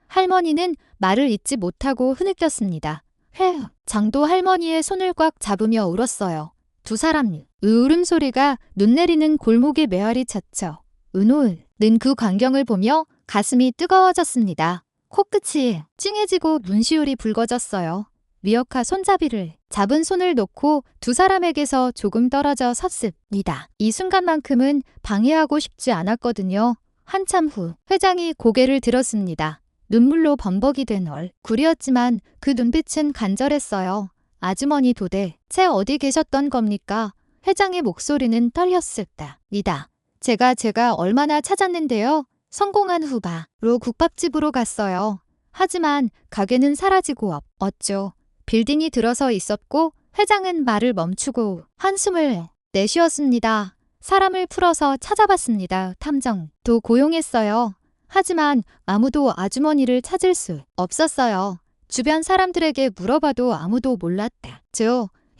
할머니는 말을 잇지 못하고 흐느꼈습니다. 장도 할머니의 손을 꽉 잡으며 울었어요. 두 사람 울음소리가 눈 내리는 골목에 메아리 쳤죠. 은호는 그 광경을 보며 가슴이 뜨거워졌습니다. 코끝이 찡해지고 눈시울이 붉어졌어요. 미어카 손잡이를 잡은 손을 놓고 두 사람에게서 조금 떨어져 섰습니다. 이 순간만큼은 방해하고 싶지 않았거든요. 한참 후 회장이 고개를 들었습니다. 눈물로 범벅이 된 얼굴이었지만 그 눈빛은 간절했어요. 아주머니 도대체 어디 계셨던 겁니까? 회장의 목소리는 떨렸습니다. 제가 얼마나 찾았는데요. 성공한 후 바로 국밥집으로 갔어요. 하지만 가게는 사라지고 없었죠. 빌딩이 들어서 있었고 회장은 말을 멈추고 한숨을 내쉬었습니다. 사람을 풀어서 찾아봤습니다. 탐정도 고용했어요. 하지만 아무도 아주머니를 찾을 수 없었어요. 주변 사람들에게 물어봐도 아무도 몰랐다.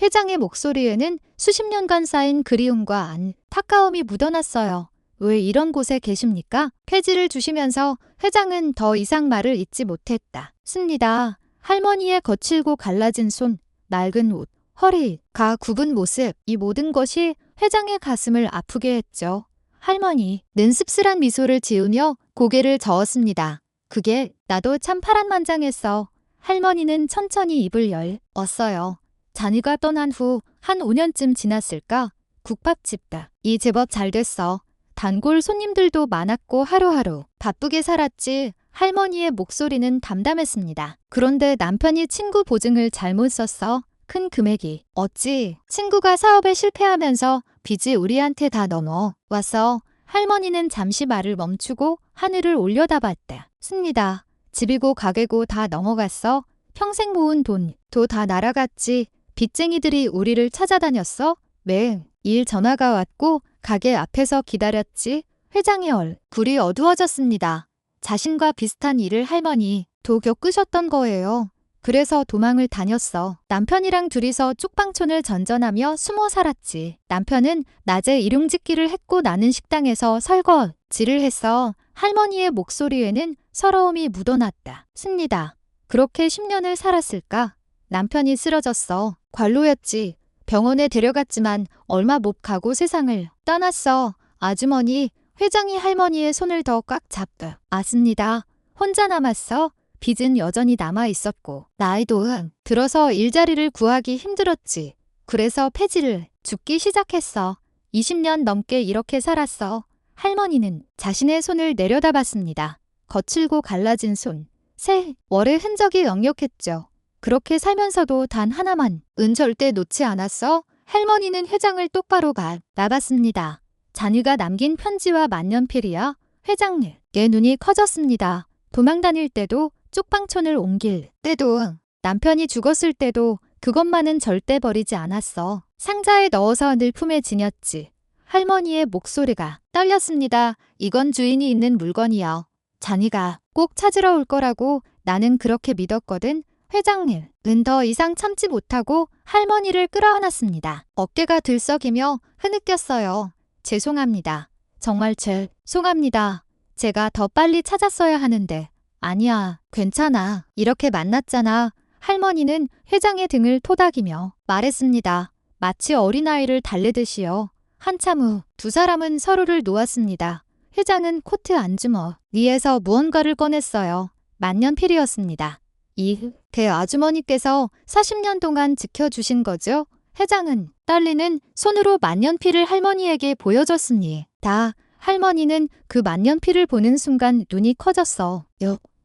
회장의 목소리에는 수십 년간 쌓인 그리움과 안타까움이 묻어났어요. 왜 이런 곳에 계십니까? 폐지를 주시면서 회장은 더 이상 말을 잇지 못했습니다. 할머니의 거칠고 갈라진 손, 낡은 옷, 허리가 굽은 모습, 이 모든 것이 회장의 가슴을 아프게 했죠. 할머니는 씁쓸한 미소를 지으며 고개를 저었습니다. 그게 나도 참 파란만장했어. 할머니는 천천히 입을 열었어요. 자니가 떠난 후 한 5년쯤 지났을까? 국밥집이 제법 잘 됐어. 단골 손님들도 많았고 하루하루 바쁘게 살았지. 할머니의 목소리는 담담했습니다. 그런데 남편이 친구 보증을 잘못 썼어. 큰 금액이. 어찌 친구가 사업에 실패하면서 빚이 우리한테 다 넘어왔어. 할머니는 잠시 말을 멈추고 하늘을 올려다봤습니다. 집이고 가게고 다 넘어갔어. 평생 모은 돈도 다 날아갔지. 빚쟁이들이 우리를 찾아다녔어. 매일 전화가 왔고 가게 앞에서 기다렸지. 회장의 얼굴이 어두워졌습니다. 자신과 비슷한 일을 할머니도 겪으셨던 거예요. 그래서 도망을 다녔어. 남편이랑 둘이서 쪽방촌을 전전하며 숨어 살았지. 남편은 낮에 일용직기를 했고 나는 식당에서 설거지를 했어. 할머니의 목소리에는 서러움이 묻어났습니다. 그렇게 10년을 살았을까? 남편이 쓰러졌어. 관로였지. 병원에 데려갔지만 얼마 못 가고 세상을 떠났어. 아주머니, 회장이 할머니의 손을 더 꽉 잡았습니다. 혼자 남았어. 빚은 여전히 남아 있었고 나이도 들어서 일자리를 구하기 힘들었지. 그래서 폐지를 죽기 시작했어. 20년 넘게 이렇게 살았어. 할머니는 자신의 손을 내려다봤습니다. 거칠고 갈라진 손. 세월의 흔적이 역력했죠. 그렇게 살면서도 단 하나만 절대 놓지 않았어. 할머니는 회장을 똑바로 바라봤습니다. 자니가 남긴 편지와 만년필이야. 회장의 눈이 커졌습니다. 도망 다닐 때도 쪽방촌을 옮길 때도 남편이 죽었을 때도 그것만은 절대 버리지 않았어. 상자에 넣어서 늘 품에 지녔지. 할머니의 목소리가 떨렸습니다. 이건 주인이 있는 물건이야. 자니가 꼭 찾으러 올 거라고 나는 그렇게 믿었거든. 회장님은 더 이상 참지 못하고 할머니를 끌어안았습니다. 어깨가 들썩이며 흐느꼈어요. 죄송합니다. 정말 죄송합니다. 제가 더 빨리 찾았어야 하는데. 아니야, 괜찮아. 이렇게 만났잖아. 할머니는 회장의 등을 토닥이며 말했습니다. 마치 어린아이를 달래듯이요. 한참 후 두 사람은 서로를 놓았습니다. 회장은 코트 안주머니에서 무언가를 꺼냈어요. 만년필이었습니다. 이 대아주머니께서 40년 동안 지켜주신 거죠? 회장은 떨리는 손으로 만년필을 할머니에게 보여줬습니다. 할머니는 그 만년필을 보는 순간 눈이 커졌어.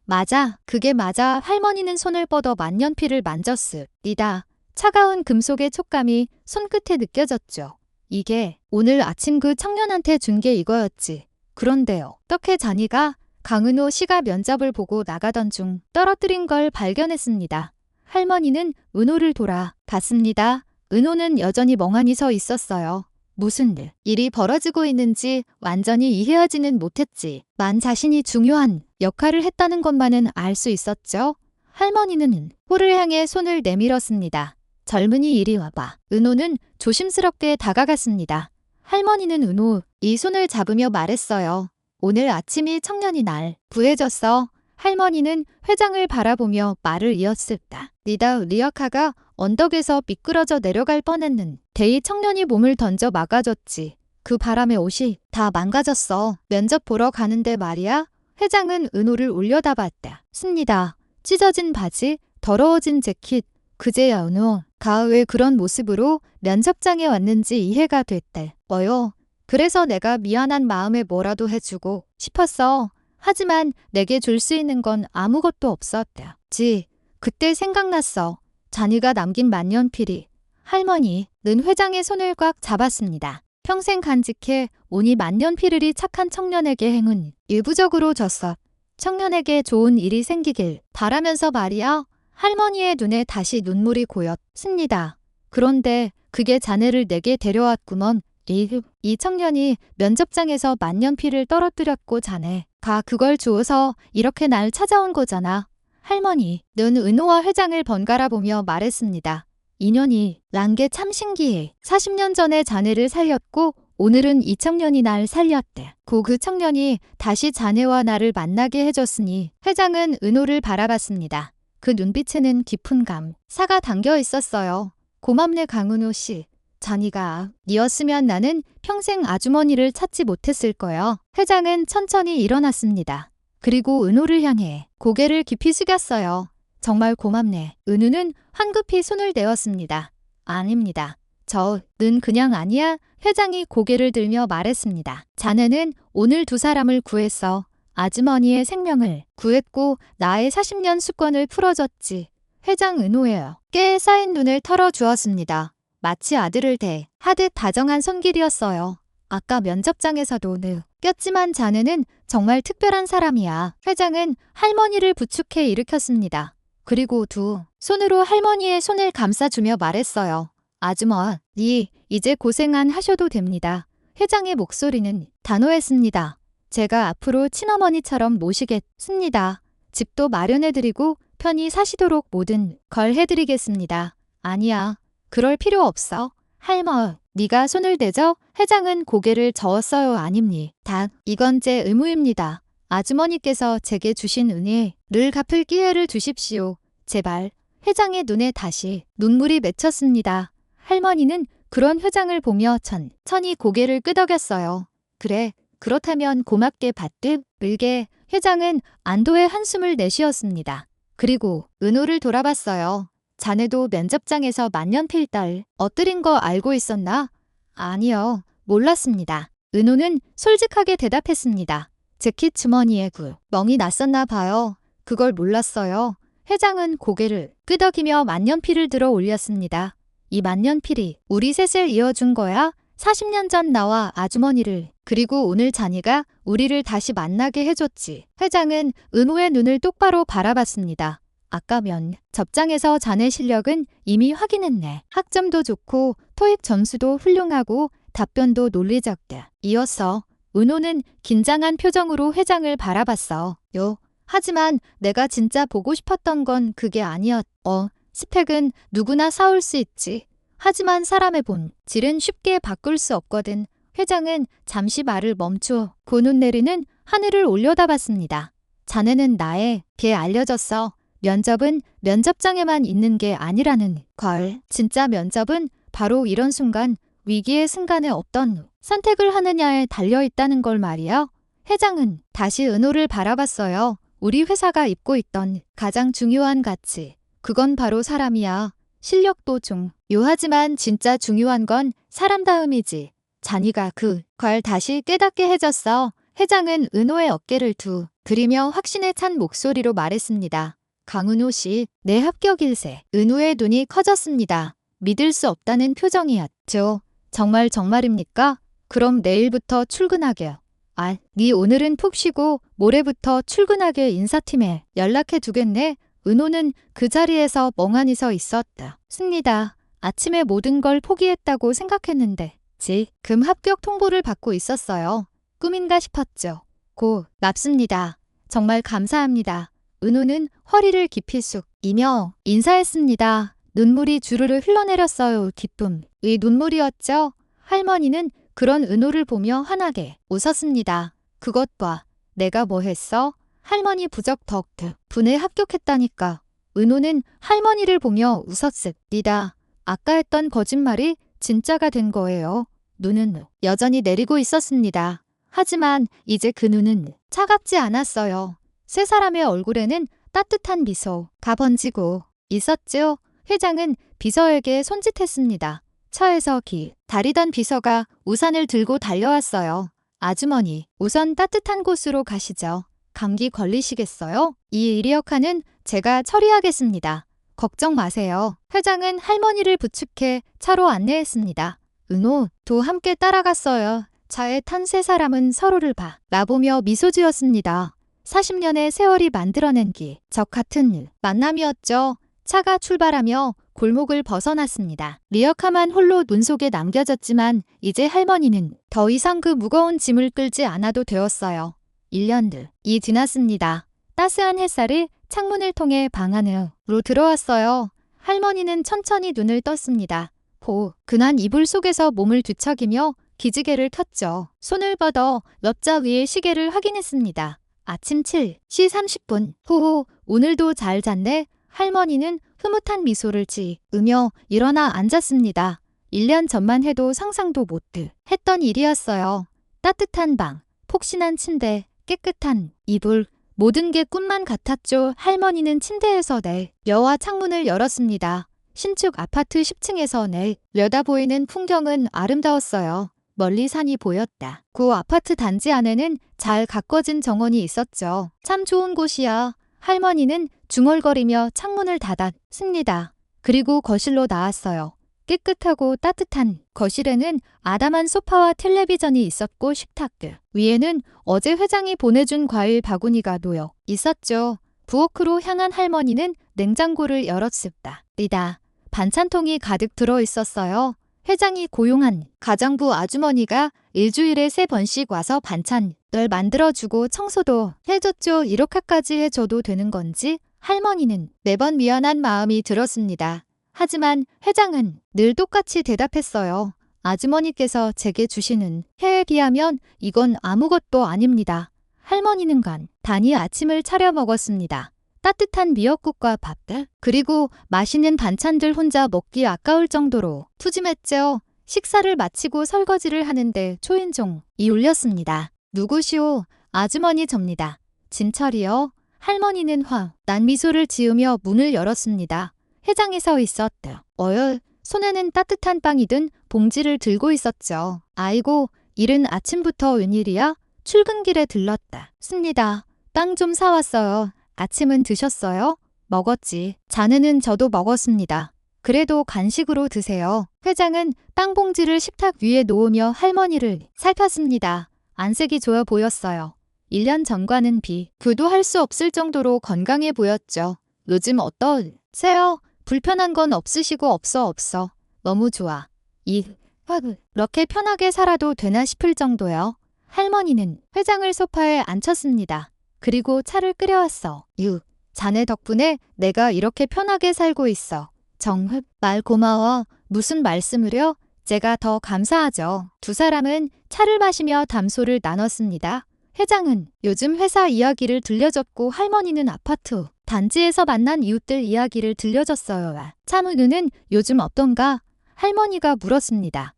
맞아. 그게 맞아. 할머니는 손을 뻗어 만년필을 만졌습니다. 차가운 금속의 촉감이 손끝에 느껴졌죠. 이게 오늘 아침 그 청년한테 준 게 이거였지. 그런데요. 어떻게 자니가 강은호 씨가 면접을 보고 나가던 중 떨어뜨린 걸 발견했습니다. 할머니는 은호를 돌아봤습니다. 은호는 여전히 멍하니 서 있었어요. 무슨 일이 벌어지고 있는지 완전히 이해하지는 못했지만 자신이 중요한 역할을 했다는 것만은 알 수 있었죠. 할머니는 홀을 향해 손을 내밀었습니다. 젊은이 이리 와봐. 은호는 조심스럽게 다가갔습니다. 할머니는 은호 이 손을 잡으며 말했어요. 오늘 아침이 청년이 날 부해졌어. 할머니는 회장을 바라보며 말을 이었습니다. 리다 리어카가 언덕에서 미끄러져 내려갈 뻔했는 대이 청년이 몸을 던져 막아줬지. 그 바람에 옷이 다 망가졌어. 면접 보러 가는데 말이야. 회장은 은호를 올려다봤다. 습니다. 찢어진 바지, 더러워진 재킷. 그제야 은호가 왜 그런 모습으로 면접장에 왔는지 이해가 됐대. 뭐요? 그래서 내가 미안한 마음에 뭐라도 해주고 싶었어. 하지만 내게 줄 수 있는 건 아무것도 없었다. 그때 생각났어. 자네가 남긴 만년필이. 할머니는 회장의 손을 꽉 잡았습니다. 평생 간직해 오니 만년필을 착한 청년에게 행운 일부적으로 줬어. 청년에게 좋은 일이 생기길 바라면서 말이야. 할머니의 눈에 다시 눈물이 고였습니다. 그런데 그게 자네를 내게 데려왔구먼. 이 청년이 면접장에서 만년필을 떨어뜨렸고 자네가 그걸 주워서 이렇게 날 찾아온 거잖아. 할머니는 은호와 회장을 번갈아 보며 말했습니다. 인연이 란 게 참 신기해. 40년 전에 자네를 살렸고 오늘은 이 청년이 날 살렸대. 그 청년이 다시 자네와 나를 만나게 해줬으니 회장은 은호를 바라봤습니다. 그 눈빛에는 깊은 감사가 담겨 있었어요. 고맙네 강은호 씨. 자네가 니었으면 나는 평생 아주머니를 찾지 못했을 거야. 회장은 천천히 일어났습니다. 그리고 은호를 향해 고개를 깊이 숙였어요. 정말 고맙네. 은우는 황급히 손을 내었습니다. 아닙니다. 저는 그냥 아니야. 회장이 고개를 들며 말했습니다. 자네는 오늘 두 사람을 구했어. 아주머니의 생명을 구했고 나의 40년 수건을 풀어줬지. 회장 은호예요. 깨에 쌓인 눈을 털어주었습니다. 마치 아들을 대하듯 다정한 손길이었어요. 아까 면접장에서도 느꼈지만 자네는 정말 특별한 사람이야. 회장은 할머니를 부축해 일으켰습니다. 그리고 두 손으로 할머니의 손을 감싸주며 말했어요. 아주머니, 이제 고생 안 하셔도 됩니다. 회장의 목소리는 단호했습니다. 제가 앞으로 친어머니처럼 모시겠습니다. 집도 마련해드리고 편히 사시도록 모든 걸 해드리겠습니다. 아니야, 그럴 필요 없어. 네가 손을 대죠? 회장은 고개를 저었어요. 아닙니다. 이건 제 의무입니다. 아주머니께서 제게 주신 은혜를 갚을 기회를 주십시오. 제발. 회장의 눈에 다시 눈물이 맺혔습니다. 할머니는 그런 회장을 보며 천천히 고개를 끄덕였어요. 그래, 그렇다면 고맙게 받듯 을게. 회장은 안도의 한숨을 내쉬었습니다. 그리고 은호를 돌아봤어요. 자네도 면접장에서 만년필 딸 엎드린 거 알고 있었나? 아니요, 몰랐습니다. 은호는 솔직하게 대답했습니다. 재킷 주머니에 멍이 났었나 봐요. 그걸 몰랐어요. 회장은 고개를 끄덕이며 만년필을 들어 올렸습니다. 이 만년필이 우리 셋을 이어준 거야? 40년 전 나와 아주머니를 그리고 오늘 자네가 우리를 다시 만나게 해줬지. 회장은 은호의 눈을 똑바로 바라봤습니다. 아까 면접장에서 자네 실력은 이미 확인했네. 학점도 좋고 토익 점수도 훌륭하고 답변도 논리적다. 이었어. 은호는 긴장한 표정으로 회장을 바라봤어. 하지만 내가 진짜 보고 싶었던 건 그게 아니었. 스펙은 누구나 쌓을 수 있지. 하지만 사람의 본질은 쉽게 바꿀 수 없거든. 회장은 잠시 말을 멈추어 고눈 내리는 하늘을 올려다봤습니다. 자네는 나에게 알려줬어. 면접은 면접장에만 있는 게 아니라는 걸. 진짜 면접은 바로 이런 순간, 위기의 순간에 어떤 선택을 하느냐에 달려있다는 걸 말이야. 회장은 다시 은호를 바라봤어요. 우리 회사가 입고 있던 가장 중요한 가치. 그건 바로 사람이야. 실력도 중요하지만 진짜 중요한 건 사람다움이지. 자네가 그걸 다시 깨닫게 해줬어. 회장은 은호의 어깨를 두드리며 확신에 찬 목소리로 말했습니다. 강은호 씨, 내 합격일세. 은호의 눈이 커졌습니다. 믿을 수 없다는 표정이었죠. 정말입니까? 그럼 내일부터 출근하게요. 네 오늘은 푹 쉬고 모레부터 출근하게 인사팀에 연락해 두겠네. 은호는 그 자리에서 멍하니 서 있었다. 습니다. 아침에 모든 걸 포기했다고 생각했는데 지금 합격 통보를 받고 있었어요. 꿈인가 싶었죠. 고맙습니다. 정말 감사합니다. 은호는 허리를 깊이 숙이며 인사했습니다. 눈물이 주르르 흘러내렸어요. 기쁨의 눈물이었죠. 할머니는 그런 은호를 보며 환하게 웃었습니다. 그것 봐. 내가 뭐 했어? 할머니 부적 덕트 분에 합격했다니까. 은호는 할머니를 보며 웃었습니다. 아까 했던 거짓말이 진짜가 된 거예요. 눈은 여전히 내리고 있었습니다. 하지만 이제 그 눈은 차갑지 않았어요. 세 사람의 얼굴에는 따뜻한 미소가 번지고 있었죠. 회장은 비서에게 손짓했습니다. 차에서 기다리던 비서가 우산을 들고 달려왔어요. 아주머니, 우선 따뜻한 곳으로 가시죠. 감기 걸리시겠어요? 이 이리역하는 제가 처리하겠습니다. 걱정 마세요. 회장은 할머니를 부축해 차로 안내했습니다. 은호도 함께 따라갔어요. 차에 탄 세 사람은 서로를 바라보며 미소 지었습니다. 40년의 세월이 만들어낸 기적 같은 만남이었죠. 차가 출발하며 골목을 벗어났습니다. 리어카만 홀로 눈 속에 남겨졌지만 이제 할머니는 더 이상 그 무거운 짐을 끌지 않아도 되었어요. 1년이 지났습니다. 따스한 햇살이 창문을 통해 방 안으로 들어왔어요. 할머니는 천천히 눈을 떴습니다. 근한 이불 속에서 몸을 뒤척이며 기지개를 켰죠. 손을 뻗어 엽자 위의 시계를 확인했습니다. 아침 7시 30분. 호호, 오늘도 잘 잤네. 할머니는 흐뭇한 미소를 지으며 일어나 앉았습니다. 1년 전만 해도 상상도 못 했던 일이었어요. 따뜻한 방, 폭신한 침대, 깨끗한 이불, 모든 게 꿈만 같았죠. 할머니는 침대에서 내려와 창문을 열었습니다. 신축 아파트 10층에서 내려다 보이는 풍경은 아름다웠어요. 멀리 산이 보였다. 그 아파트 단지 안에는 잘 가꿔진 정원이 있었죠. 참 좋은 곳이야. 할머니는 중얼거리며 창문을 닫았습니다. 그리고 거실로 나왔어요. 깨끗하고 따뜻한 거실에는 아담한 소파와 텔레비전이 있었고 식탁 위에는 어제 회장이 보내준 과일 바구니가 놓여 있었죠. 부엌으로 향한 할머니는 냉장고를 열었습니다. 반찬통이 가득 들어 있었어요. 회장이 고용한 가정부 아주머니가 일주일에 3번씩 와서 반찬을 만들어주고 청소도 해줬죠. 이렇게까지 해줘도 되는 건지 할머니는 매번 미안한 마음이 들었습니다. 하지만 회장은 늘 똑같이 대답했어요. 아주머니께서 제게 주시는 회에 비하면 이건 아무것도 아닙니다. 할머니는 간단히 아침을 차려 먹었습니다. 따뜻한 미역국과 밥, 그리고 맛있는 반찬들 혼자 먹기 아까울 정도로 푸짐했죠. 식사를 마치고 설거지를 하는데 초인종이 울렸습니다. 누구시오? 아주머니 접니다. 진철이요? 할머니는 난 미소를 지으며 문을 열었습니다. 회장이 서 있었다. 손에는 따뜻한 빵이 든 봉지를 들고 있었죠. 아이고, 이른 아침부터 웬일이야? 출근길에 들렀다. 습니다. 빵 좀 사왔어요. 아침은 드셨어요? 먹었지. 자네는 저도 먹었습니다. 그래도 간식으로 드세요. 회장은 빵 봉지를 식탁 위에 놓으며 할머니를 살폈습니다. 안색이 좋아 보였어요. 1년 전과는 비교도 수 없을 정도로 건강해 보였죠. 요즘 어떠세요? 불편한 건 없으시고 없어. 너무 좋아. 이렇게 편하게 살아도 되나 싶을 정도요. 할머니는 회장을 소파에 앉혔습니다. 그리고 차를 끓여왔어. 자네 덕분에 내가 이렇게 편하게 살고 있어. 정말 고마워. 무슨 말씀을요? 제가 더 감사하죠. 두 사람은 차를 마시며 담소를 나눴습니다. 회장은 요즘 회사 이야기를 들려줬고 할머니는 아파트 단지에서 만난 이웃들 이야기를 들려줬어요. 차은우는 요즘 어떤가? 할머니가 물었습니다.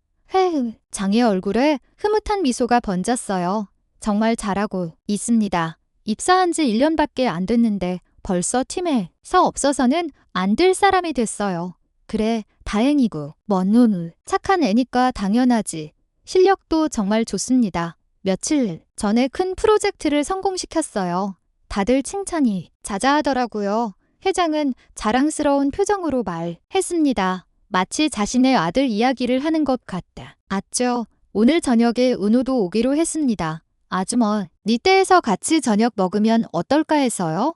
장의 얼굴에 흐뭇한 미소가 번졌어요. 정말 잘하고 있습니다. 입사한 지 1년밖에 안 됐는데 벌써 팀에서 없어서는 안 될 사람이 됐어요. 그래, 다행이고. 먼 착한 애니까 당연하지. 실력도 정말 좋습니다. 며칠 전에 큰 프로젝트를 성공시켰어요. 다들 칭찬이 자자하더라고요. 회장은 자랑스러운 표정으로 말했습니다. 마치 자신의 아들 이야기를 하는 것 같다. 아죠. 오늘 저녁에 은우도 오기로 했습니다. 아주머니 댁에서 같이 저녁 먹으면 어떨까 해서요?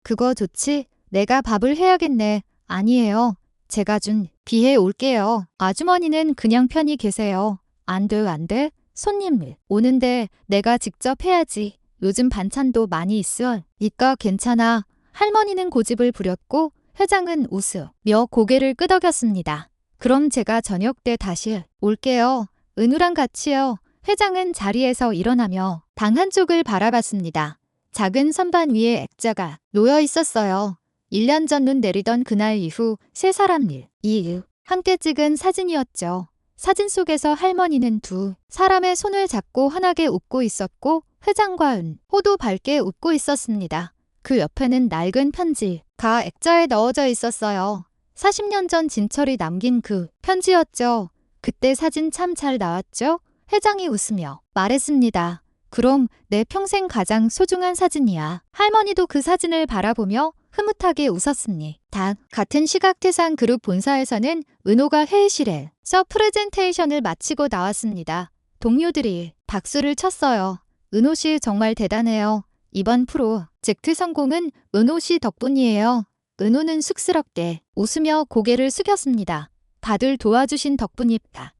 그거 좋지. 내가 밥을 해야겠네. 아니에요. 제가 준비해 올게요. 아주머니는 그냥 편히 계세요. 안 돼. 손님 오는데 내가 직접 해야지. 요즘 반찬도 많이 있으니까 괜찮아. 할머니는 고집을 부렸고 회장은 웃으며 고개를 끄덕였습니다. 그럼 제가 저녁 때 다시 올게요. 은우랑 같이요. 회장은 자리에서 일어나며 방 한쪽을 바라봤습니다. 작은 선반 위에 액자가 놓여 있었어요. 1년 전 눈 내리던 그날 이후 세 사람 일이 함께 찍은 사진이었죠. 사진 속에서 할머니는 두 사람의 손을 잡고 환하게 웃고 있었고 회장과 은호도 밝게 웃고 있었습니다. 그 옆에는 낡은 편지가 액자에 넣어져 있었어요. 40년 전 진철이 남긴 그 편지였죠. 그때 사진 참 잘 나왔죠? 회장이 웃으며 말했습니다. 그럼 내 평생 가장 소중한 사진이야. 할머니도 그 사진을 바라보며 흐뭇하게 웃었습니다. 같은 시각대상 그룹 본사에서는 은호가 회의실에서 프레젠테이션을 마치고 나왔습니다. 동료들이 박수를 쳤어요. 은호 씨 정말 대단해요. 이번 프로젝트 성공은 은호 씨 덕분이에요. 은호는 쑥스럽게 웃으며 고개를 숙였습니다. 다들 도와주신 덕분입니다.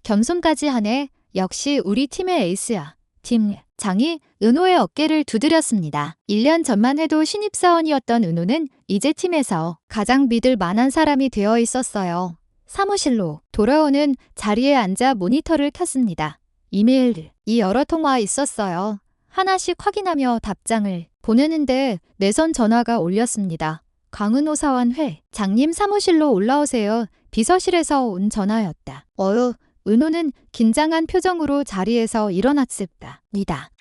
겸손까지 하네. 역시 우리 팀의 에이스야. 팀장이 은호의 어깨를 두드렸습니다. 1년 전만 해도 신입사원이었던 은호는 이제 팀에서 가장 믿을 만한 사람이 되어 있었어요. 사무실로 돌아오는 자리에 앉아 모니터를 켰습니다. 이메일이 여러 통화 있었어요. 하나씩 확인하며 답장을 보내는데 내선 전화가 울렸습니다. 강은호 사원 회장님 사무실로 올라오세요. 비서실에서 온 전화였다. 은호는 긴장한 표정으로 자리에서 일어났습니다.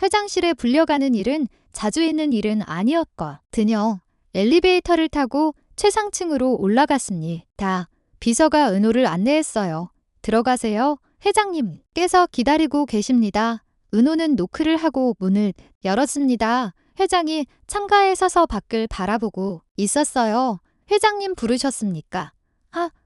회장실에 불려가는 일은 자주 있는 일은 아니었거든요. 엘리베이터를 타고 최상층으로 올라갔습니다. 비서가 은호를 안내했어요. 들어가세요. 회장님께서 기다리고 계십니다. 은호는 노크를 하고 문을 열었습니다. 회장이 창가에 서서 밖을 바라보고 있었어요. 회장님 부르셨습니까?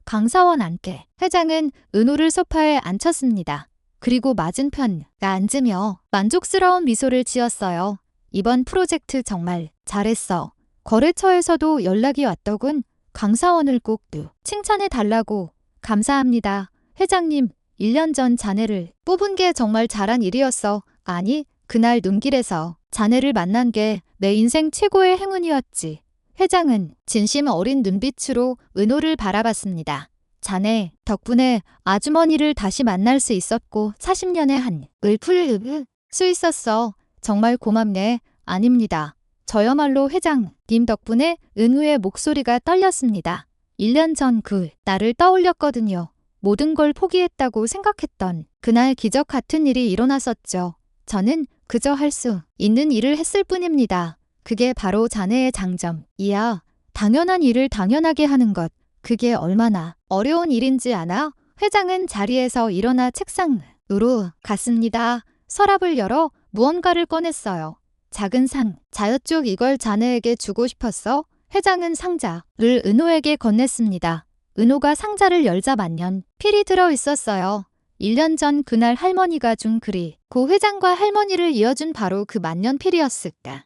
강사원한테. 회장은 은호를 소파에 앉혔습니다. 그리고 맞은편 앉으며 만족스러운 미소를 지었어요. 이번 프로젝트 정말 잘했어. 거래처에서도 연락이 왔더군. 강사원을 꼭 칭찬해 달라고. 감사합니다. 회장님, 1년 전 자네를 뽑은 게 정말 잘한 일이었어. 아니, 그날 눈길에서 자네를 만난 게 내 인생 최고의 행운이었지. 회장은 진심 어린 눈빛으로 은호를 바라봤습니다. 자네 덕분에 아주머니를 다시 만날 수 있었고 40년의 한을 풀 수 있었어. 정말 고맙네. 아닙니다. 저야말로 회장님 덕분에 은우의 목소리가 떨렸습니다. 1년 전 그 날을 떠올렸거든요. 모든 걸 포기했다고 생각했던 그날 기적 같은 일이 일어났었죠. 저는 그저 할 수 있는 일을 했을 뿐입니다. 그게 바로 자네의 장점이야. 당연한 일을 당연하게 하는 것. 그게 얼마나 어려운 일인지 아나? 회장은 자리에서 일어나 책상으로 갔습니다. 서랍을 열어 무언가를 꺼냈어요. 작은 상자였죠. 이걸 자네에게 주고 싶었어. 회장은 상자를 은호에게 건넸습니다. 은호가 상자를 열자 만년필이 들어 있었어요. 1년 전 그날 할머니가 준 글이 고 회장과 할머니를 이어준 바로 그 만년필이었을까.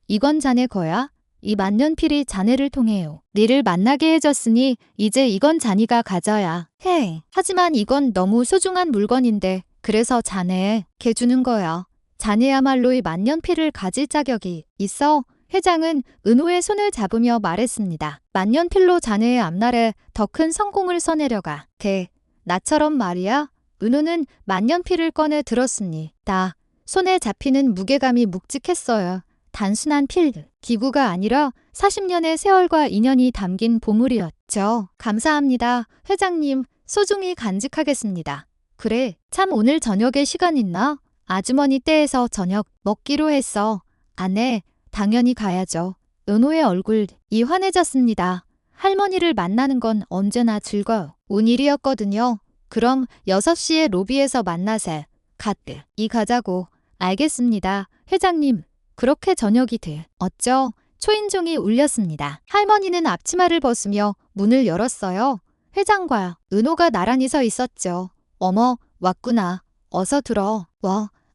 이건 자네 거야. 이 만년필이 자네를 통해요. 니를 만나게 해줬으니 이제 이건 자네가 가져야 해. 하지만 이건 너무 소중한 물건인데 그래서 자네에게 주는 거야. 자네야말로 이 만년필을 가질 자격이 있어. 회장은 은호의 손을 잡으며 말했습니다. 만년필로 자네의 앞날에 더 큰 성공을 써내려가. 나처럼 말이야. 은호는 만년필을 꺼내 들었습니다. 손에 잡히는 무게감이 묵직했어요. 단순한 기구가 아니라 40년의 세월과 인연이 담긴 보물이었죠. 감사합니다. 회장님, 소중히 간직하겠습니다. 그래, 참 오늘 저녁에 시간 있나? 아주머니 댁에서 저녁 먹기로 했어. 네, 당연히 가야죠. 은호의 얼굴이 환해졌습니다. 할머니를 만나는 건 언제나 즐거운 일이었거든요. 그럼 6시에 로비에서 만나세. 가자고. 알겠습니다. 회장님, 그렇게 저녁이 되었죠. 초인종이 울렸습니다. 할머니는 앞치마를 벗으며 문을 열었어요. 회장과 은호가 나란히 서 있었죠. 어머, 왔구나. 어서 들어.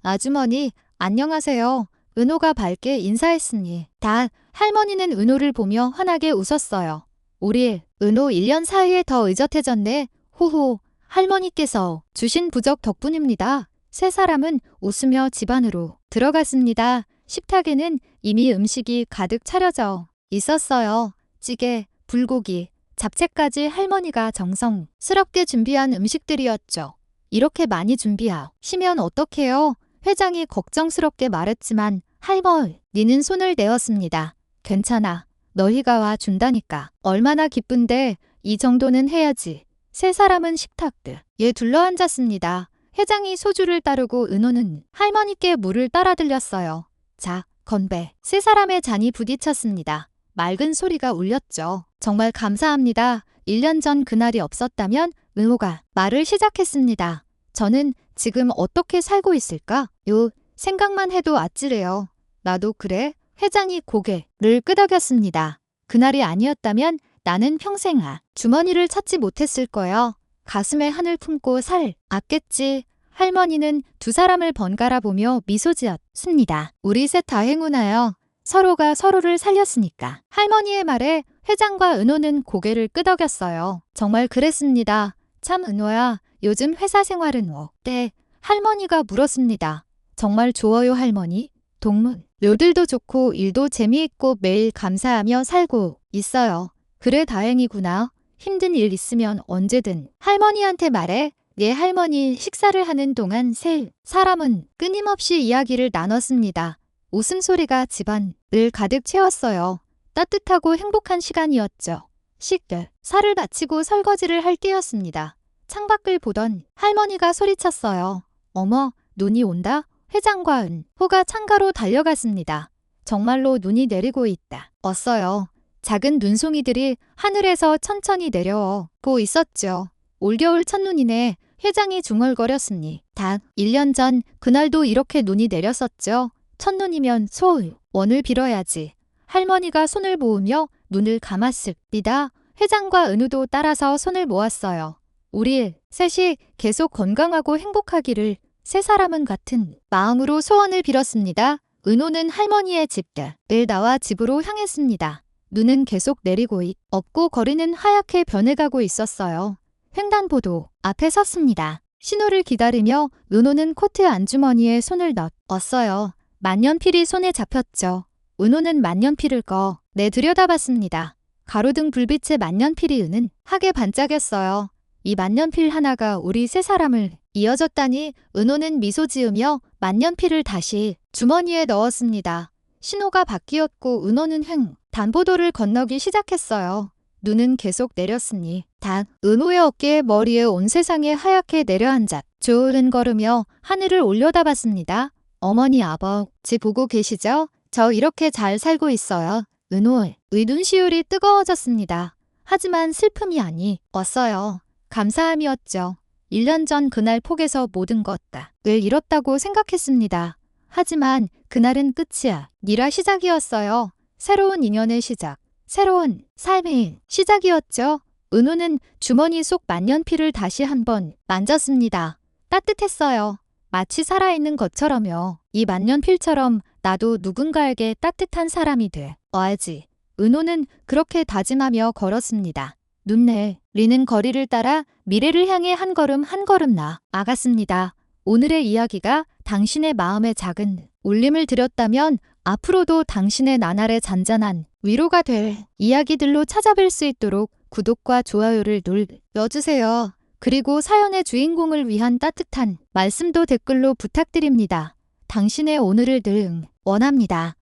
아주머니, 안녕하세요. 은호가 밝게 인사했습니다. 할머니는 은호를 보며 환하게 웃었어요. 우리 은호 1년 사이에 더 의젓해졌네. 호호, 할머니께서 주신 부적 덕분입니다. 세 사람은 웃으며 집 안으로 들어갔습니다. 식탁에는 이미 음식이 가득 차려져 있었어요. 찌개, 불고기, 잡채까지 할머니가 정성스럽게 준비한 음식들이었죠. 이렇게 많이 준비하시면 어떡해요? 회장이 걱정스럽게 말했지만 할머니는 손을 내었습니다. 괜찮아. 너희가 와 준다니까. 얼마나 기쁜데 이 정도는 해야지. 세 사람은 식탁에 둘러앉았습니다. 회장이 소주를 따르고 은호는 할머니께 물을 따라 들렸어요. 자, 건배. 세 사람의 잔이 부딪혔습니다. 맑은 소리가 울렸죠. 정말 감사합니다. 1년 전 그날이 없었다면 은호가 말을 시작했습니다. 저는 지금 어떻게 살고 있을까? 생각만 해도 아찔해요. 나도 그래. 회장이 고개를 끄덕였습니다. 그날이 아니었다면 나는 평생 주머니를 찾지 못했을 거야. 가슴에 한을 품고 살았겠지. 할머니는 두 사람을 번갈아 보며 미소 지었습니다. 우리 셋 다 행운아요. 서로가 서로를 살렸으니까. 할머니의 말에 회장과 은호는 고개를 끄덕였어요. 정말 그랬습니다. 참 은호야, 요즘 회사 생활은 어때? 할머니가 물었습니다. 정말 좋아요 할머니. 동물들도 좋고 일도 재미있고 매일 감사하며 살고 있어요. 그래 다행이구나. 힘든 일 있으면 언제든 할머니한테 말해. 예 할머니. 식사를 하는 동안 세 사람은 끊임없이 이야기를 나눴습니다. 웃음소리가 집안을 가득 채웠어요. 따뜻하고 행복한 시간이었죠. 식사를 마치고 설거지를 할 때였습니다. 창밖을 보던 할머니가 소리쳤어요. 어머, 눈이 온다? 회장과 은호가 창가로 달려갔습니다. 정말로 눈이 내리고 있다. 어요. 작은 눈송이들이 하늘에서 천천히 내려오고 있었죠. 올겨울 첫눈이네. 회장이 중얼거렸으니 단 1년 전 그날도 이렇게 눈이 내렸었죠. 첫눈이면 소원을 빌어야지. 할머니가 손을 모으며 눈을 감았습니다. 회장과 은우도 따라서 손을 모았어요. 우리 셋이 계속 건강하고 행복하기를. 세 사람은 같은 마음으로 소원을 빌었습니다. 은호는 할머니의 집을 나와 집으로 향했습니다. 눈은 계속 내리고 없고 거리는 하얗게 변해가고 있었어요. 횡단보도 앞에 섰습니다. 신호를 기다리며 은호는 코트 안주머니에 손을 넣었어요. 만년필이 손에 잡혔죠. 은호는 만년필을 들여다봤습니다. 가로등 불빛에 만년필이 은은하게 반짝였어요. 이 만년필 하나가 우리 세 사람을 이어졌다니. 은호는 미소 지으며 만년필을 다시 주머니에 넣었습니다. 신호가 바뀌었고 은호는 단보도를 건너기 시작했어요. 눈은 계속 내렸으니 단 은호의 어깨에 머리에 온 세상에 하얗게 내려앉았. 조은거르며 하늘을 올려다봤습니다. 어머니 아버지 보고 계시죠? 저 이렇게 잘 살고 있어요. 은호의 눈시울이 뜨거워졌습니다. 하지만 슬픔이 아니었어요. 감사함이었죠. 1년 전 그날 폭에서 모든 것을 잃었다고 생각했습니다. 하지만 그날은 끝이야. 니라 시작이었어요. 새로운 인연의 시작. 새로운 삶의 시작이었죠. 은호는 주머니 속 만년필을 다시 한번 만졌습니다. 따뜻했어요. 마치 살아있는 것처럼요. 이 만년필처럼 나도 누군가에게 따뜻한 사람이 돼야지. 은호는 그렇게 다짐하며 걸었습니다. 눈 내리는 거리를 따라 미래를 향해 한 걸음 한 걸음 나아갔습니다. 오늘의 이야기가 당신의 마음에 작은 울림을 드렸다면 앞으로도 당신의 나날의 잔잔한 위로가 될 이야기들로 찾아뵐 수 있도록 구독과 좋아요를 눌러주세요. 그리고 사연의 주인공을 위한 따뜻한 말씀도 댓글로 부탁드립니다. 당신의 오늘을 늘 응원합니다.